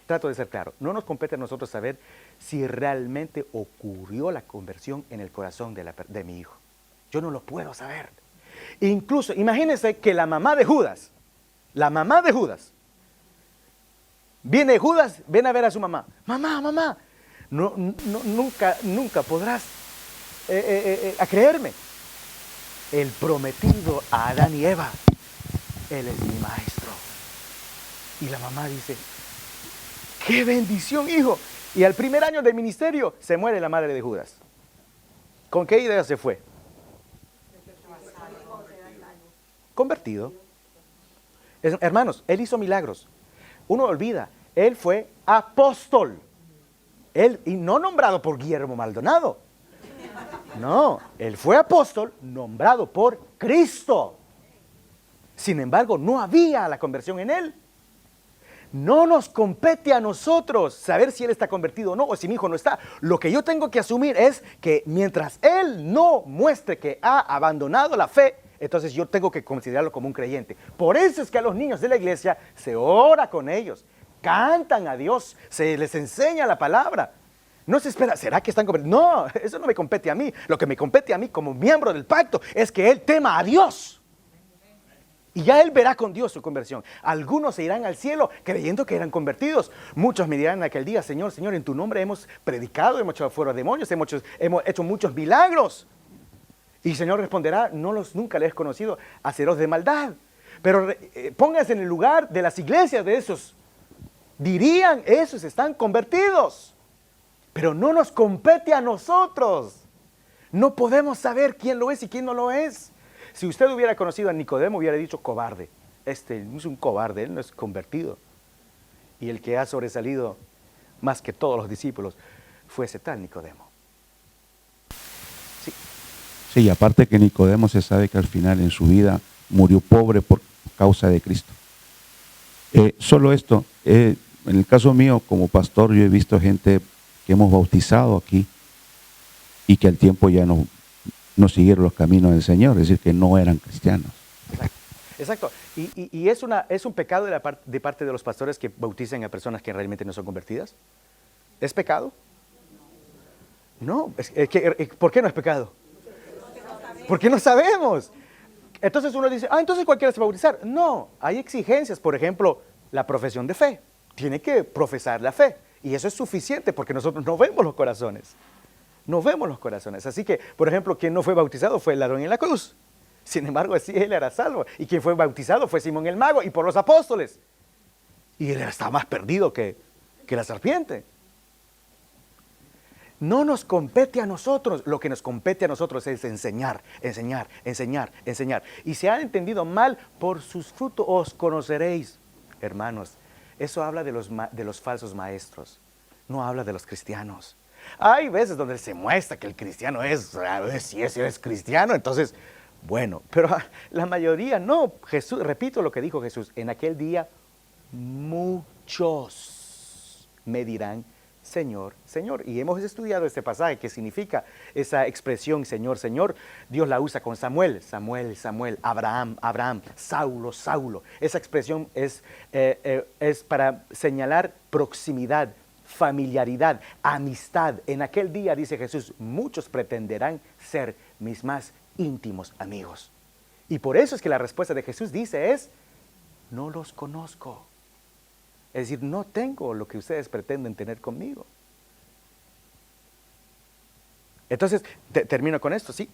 trato de ser claro, no nos compete a nosotros saber si realmente ocurrió la conversión en el corazón de mi hijo. Yo no lo puedo saber. Incluso, imagínense que la mamá de Judas, viene a ver a su mamá. Mamá, nunca podrás a creerme. El prometido a Adán y Eva, él es mi maestro. Y la mamá dice, ¡qué bendición, hijo! Y al primer año de ministerio se muere la madre de Judas. ¿Con qué idea se fue? Convertido. Hermanos, él hizo milagros. Uno olvida, él fue apóstol. Y no nombrado por Guillermo Maldonado. No, él fue apóstol nombrado por Cristo. Sin embargo, no había la conversión en él. No nos compete a nosotros saber si él está convertido o no, o si mi hijo no está. Lo que yo tengo que asumir es que mientras él no muestre que ha abandonado la fe, entonces yo tengo que considerarlo como un creyente. Por eso es que a los niños de la iglesia se ora con ellos, cantan a Dios, se les enseña la palabra. No se espera, ¿será que están convertidos? No, eso no me compete a mí. Lo que me compete a mí como miembro del pacto es que él tema a Dios. Y ya él verá con Dios su conversión. Algunos se irán al cielo creyendo que eran convertidos. Muchos me dirán en aquel día, Señor, en tu nombre hemos predicado, hemos echado fuera demonios, hemos hecho muchos milagros. Y el Señor responderá, nunca les he conocido, haceros de maldad. Pero pónganse en el lugar de las iglesias de esos. Dirían, esos están convertidos. Pero no nos compete a nosotros. No podemos saber quién lo es y quién no lo es. Si usted hubiera conocido a Nicodemo, hubiera dicho cobarde. Este no es un cobarde, él no es convertido. Y el que ha sobresalido más que todos los discípulos fue ese tal Nicodemo. Sí, aparte que Nicodemo se sabe que al final en su vida murió pobre por causa de Cristo. Solo esto, en el caso mío como pastor, yo he visto gente que hemos bautizado aquí y que al tiempo ya no siguieron los caminos del Señor, es decir, que no eran cristianos. Exacto. Y es un pecado de parte de los pastores que bauticen a personas que realmente no son convertidas. ¿Es pecado? No. ¿Por qué no es pecado? Porque no sabemos. Entonces uno dice, entonces cualquiera se va a bautizar. No, hay exigencias. Por ejemplo, la profesión de fe. Tiene que profesar la fe. Y eso es suficiente porque nosotros no vemos los corazones. No vemos los corazones. Así que, por ejemplo, quien no fue bautizado fue el ladrón en la cruz. Sin embargo, así él era salvo. Y quien fue bautizado fue Simón el mago y por los apóstoles. Y él estaba más perdido que la serpiente. No nos compete a nosotros. Lo que nos compete a nosotros es enseñar, enseñar, enseñar, enseñar. Y si han entendido mal, por sus frutos os conoceréis. Hermanos, eso habla de los falsos maestros. No habla de los cristianos. Hay veces donde se muestra que el cristiano es, si es cristiano, entonces, bueno, pero la mayoría no. Jesús, repito lo que dijo Jesús, en aquel día muchos me dirán, Señor, Señor. Y hemos estudiado este pasaje que significa esa expresión, Señor, Señor. Dios la usa con Samuel, Samuel, Samuel, Abraham, Abraham, Saulo, Saulo. Esa expresión es para señalar proximidad, familiaridad, amistad. En aquel día, dice Jesús, muchos pretenderán ser mis más íntimos amigos. Y por eso es que la respuesta de Jesús dice no los conozco. Es decir, no tengo lo que ustedes pretenden tener conmigo. Entonces, termino con esto, ¿sí?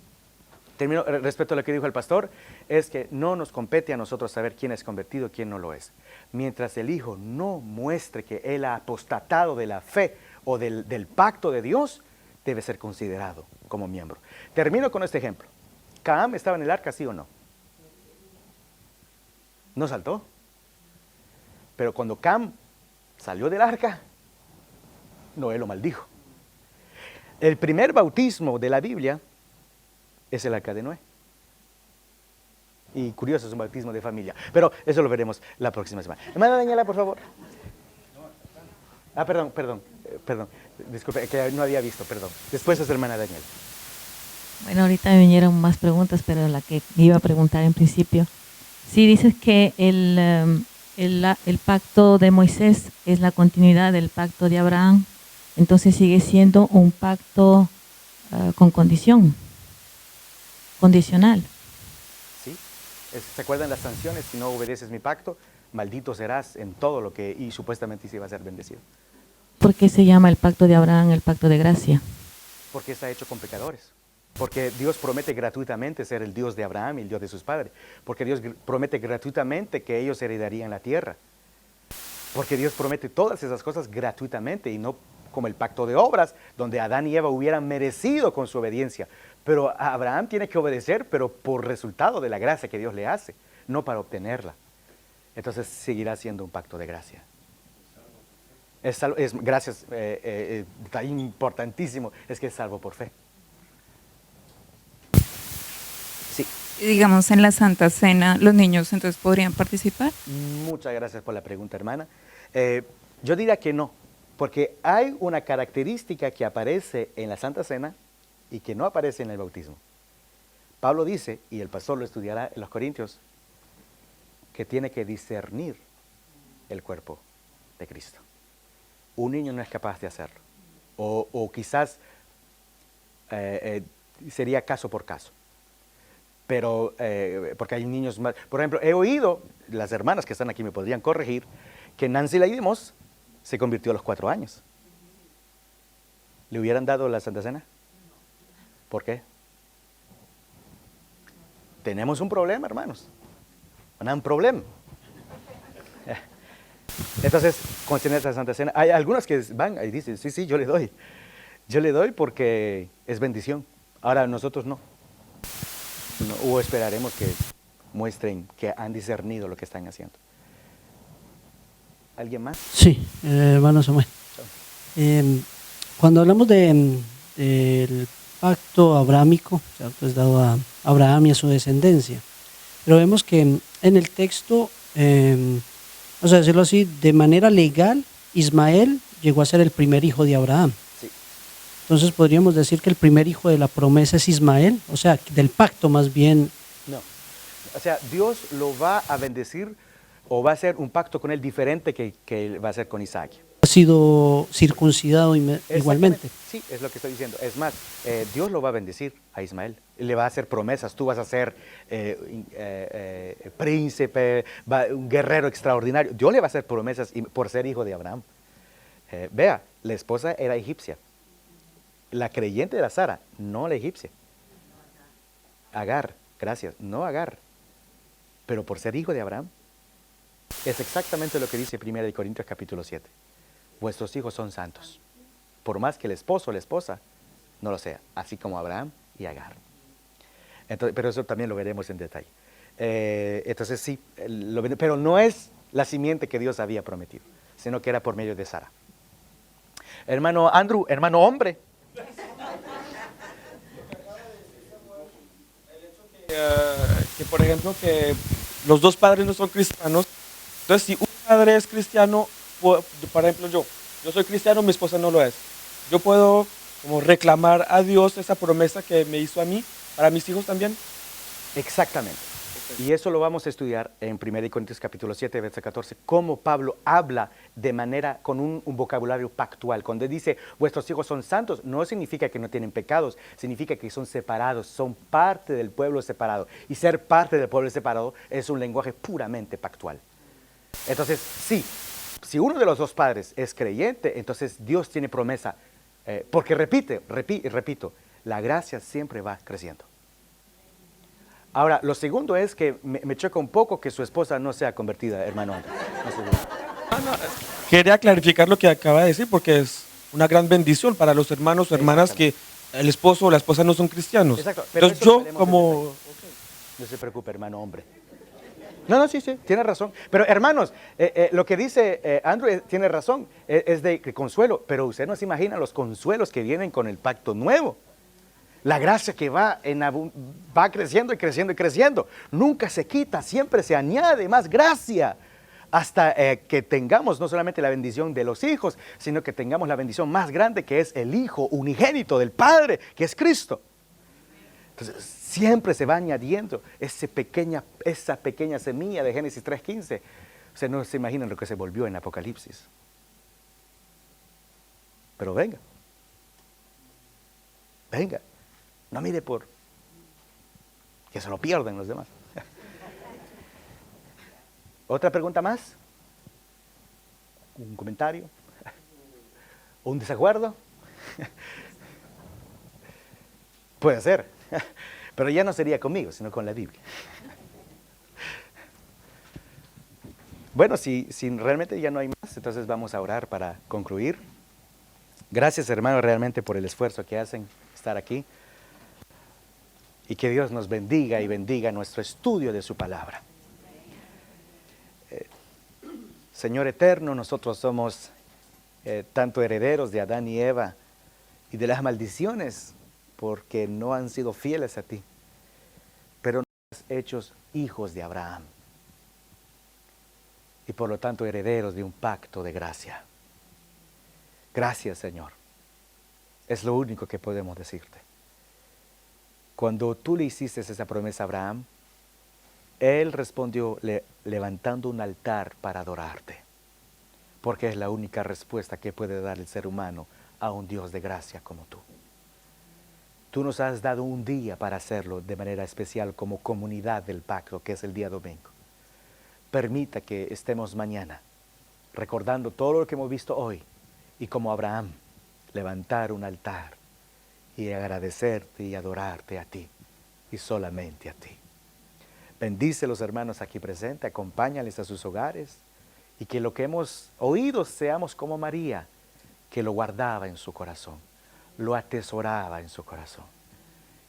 Termino respecto a lo que dijo el pastor, es que no nos compete a nosotros saber quién es convertido y quién no lo es. Mientras el Hijo no muestre que Él ha apostatado de la fe o del pacto de Dios, debe ser considerado como miembro. Termino con este ejemplo. ¿Cam estaba en el arca, sí o no? ¿No saltó? Pero cuando Cam salió del arca, Noé lo maldijo. El primer bautismo de la Biblia es el arca de Noé. Y curioso, es un bautismo de familia. Pero eso lo veremos la próxima semana. Hermana Daniela, por favor. Perdón. Disculpe, que no había visto, perdón. Después es hermana Daniela. Bueno, ahorita me vinieron más preguntas, pero la que iba a preguntar en principio. Sí, dices que el pacto de Moisés es la continuidad del pacto de Abraham, entonces sigue siendo un pacto con condicional. ¿Sí? ¿Se acuerdan las sanciones? Si no obedeces mi pacto, maldito serás en todo lo que, y supuestamente sí va a ser bendecido. ¿Por qué se llama el pacto de Abraham el pacto de gracia? Porque está hecho con pecadores. Porque Dios promete gratuitamente ser el Dios de Abraham y el Dios de sus padres. Porque Dios promete gratuitamente que ellos heredarían la tierra. Porque Dios promete todas esas cosas gratuitamente y no como el pacto de obras, donde Adán y Eva hubieran merecido con su obediencia. Pero Abraham tiene que obedecer, pero por resultado de la gracia que Dios le hace, no para obtenerla. Entonces seguirá siendo un pacto de gracia. Gracias, está importantísimo, es que es salvo por fe. Sí. Digamos, en la Santa Cena, ¿los niños entonces podrían participar? Muchas gracias por la pregunta, hermana. Yo diría que no, porque hay una característica que aparece en la Santa Cena y que no aparece en el bautismo. Pablo dice, y el pastor lo estudiará en los Corintios, que tiene que discernir el cuerpo de Cristo. Un niño no es capaz de hacerlo. O quizás sería caso por caso. Pero, porque hay niños más. Por ejemplo, he oído, las hermanas que están aquí me podrían corregir, que Nancy Laidemos se convirtió a los 4 años. ¿Le hubieran dado la Santa Cena? ¿Por qué? Tenemos un problema, hermanos. Un problema. Entonces, con la Santa Cena, hay algunas que van y dicen, sí, yo le doy. Yo le doy porque es bendición. Ahora nosotros no. O esperaremos que muestren que han discernido lo que están haciendo. ¿Alguien más? Sí, hermano Samuel. Cuando hablamos del pacto abrámico, o sea, pues dado a Abraham y a su descendencia, pero vemos que en el texto, vamos a decirlo así, de manera legal, Ismael llegó a ser el primer hijo de Abraham. Sí. Entonces podríamos decir que el primer hijo de la promesa es Ismael, o sea, del pacto más bien. No, o sea, Dios lo va a bendecir o va a hacer un pacto con él diferente que va a hacer con Isaac. ha sido circuncidado igualmente. Sí, es lo que estoy diciendo. Es más, Dios lo va a bendecir a Ismael. Le va a hacer promesas. Tú vas a ser príncipe, un guerrero extraordinario. Dios le va a hacer promesas por ser hijo de Abraham. Vea, la esposa era egipcia. La creyente era Sara, no la egipcia. Agar, gracias, no Agar. Pero por ser hijo de Abraham, es exactamente lo que dice 1 Corintios capítulo 7. Vuestros hijos son santos, por más que el esposo o la esposa no lo sea, así como Abraham y Agar. Entonces, pero eso también lo veremos en detalle. Entonces sí, pero no es la simiente que Dios había prometido, sino que era por medio de Sara. Hermano Andrew, hermano hombre. Que por ejemplo que los dos padres no son cristianos, entonces si un padre es cristiano, por ejemplo yo soy cristiano, mi esposa no lo es, yo puedo como reclamar a Dios esa promesa que me hizo a mí, para mis hijos también. Exactamente. Y eso lo vamos a estudiar en 1 Corintios capítulo 7, verso 14, cómo Pablo habla de manera, con un vocabulario pactual. Cuando dice, vuestros hijos son santos, no significa que no tienen pecados, significa que son separados, son parte del pueblo separado. Y ser parte del pueblo separado es un lenguaje puramente pactual. Entonces, sí, si uno de los dos padres es creyente, entonces Dios tiene promesa, porque repito, la gracia siempre va creciendo. Ahora, lo segundo es que me choca un poco que su esposa no sea convertida, hermano Andrés. Quería clarificar lo que acaba de decir porque es una gran bendición para los hermanos o hermanas que el esposo o la esposa no son cristianos. Exacto. Pero entonces yo como... No se preocupe, hermano hombre. No, sí, tiene razón. Pero hermanos, lo que dice Andrew tiene razón, es de consuelo, pero usted no se imagina los consuelos que vienen con el pacto nuevo. La gracia que va creciendo y creciendo y creciendo. Nunca se quita, siempre se añade más gracia. Hasta que tengamos no solamente la bendición de los hijos, sino que tengamos la bendición más grande que es el Hijo unigénito del Padre, que es Cristo. Entonces, siempre se va añadiendo esa pequeña semilla de Génesis 3:15. Ustedes no se imaginan lo que se volvió en Apocalipsis. Pero venga. No mire por que se lo pierden los demás. ¿Otra pregunta más? ¿Un comentario? ¿Un desacuerdo? Puede ser, pero ya no sería conmigo, sino con la Biblia. Bueno, si realmente ya no hay más, entonces vamos a orar para concluir. Gracias, hermanos, realmente por el esfuerzo que hacen estar aquí. Y que Dios nos bendiga y bendiga nuestro estudio de su palabra. Señor eterno, nosotros somos tanto herederos de Adán y Eva y de las maldiciones porque no han sido fieles a ti, pero nos has hecho hijos de Abraham y por lo tanto herederos de un pacto de gracia. Gracias, Señor. Es lo único que podemos decirte. Cuando tú le hiciste esa promesa a Abraham, él respondió levantando un altar para adorarte, porque es la única respuesta que puede dar el ser humano a un Dios de gracia como tú. Tú nos has dado un día para hacerlo de manera especial como comunidad del pacto, que es el día domingo. Permita que estemos mañana recordando todo lo que hemos visto hoy y como Abraham, levantar un altar y agradecerte y adorarte a ti y solamente a ti. Bendice a los hermanos aquí presentes, acompáñales a sus hogares y que lo que hemos oído seamos como María, que lo guardaba en su corazón, lo atesoraba en su corazón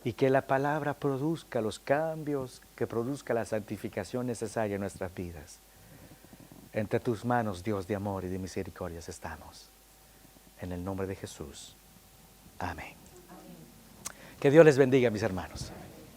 y que la palabra produzca los cambios, que produzca la santificación necesaria en nuestras vidas. Entre tus manos, Dios de amor y de misericordias, estamos. En el nombre de Jesús. Amén. Que Dios les bendiga, mis hermanos.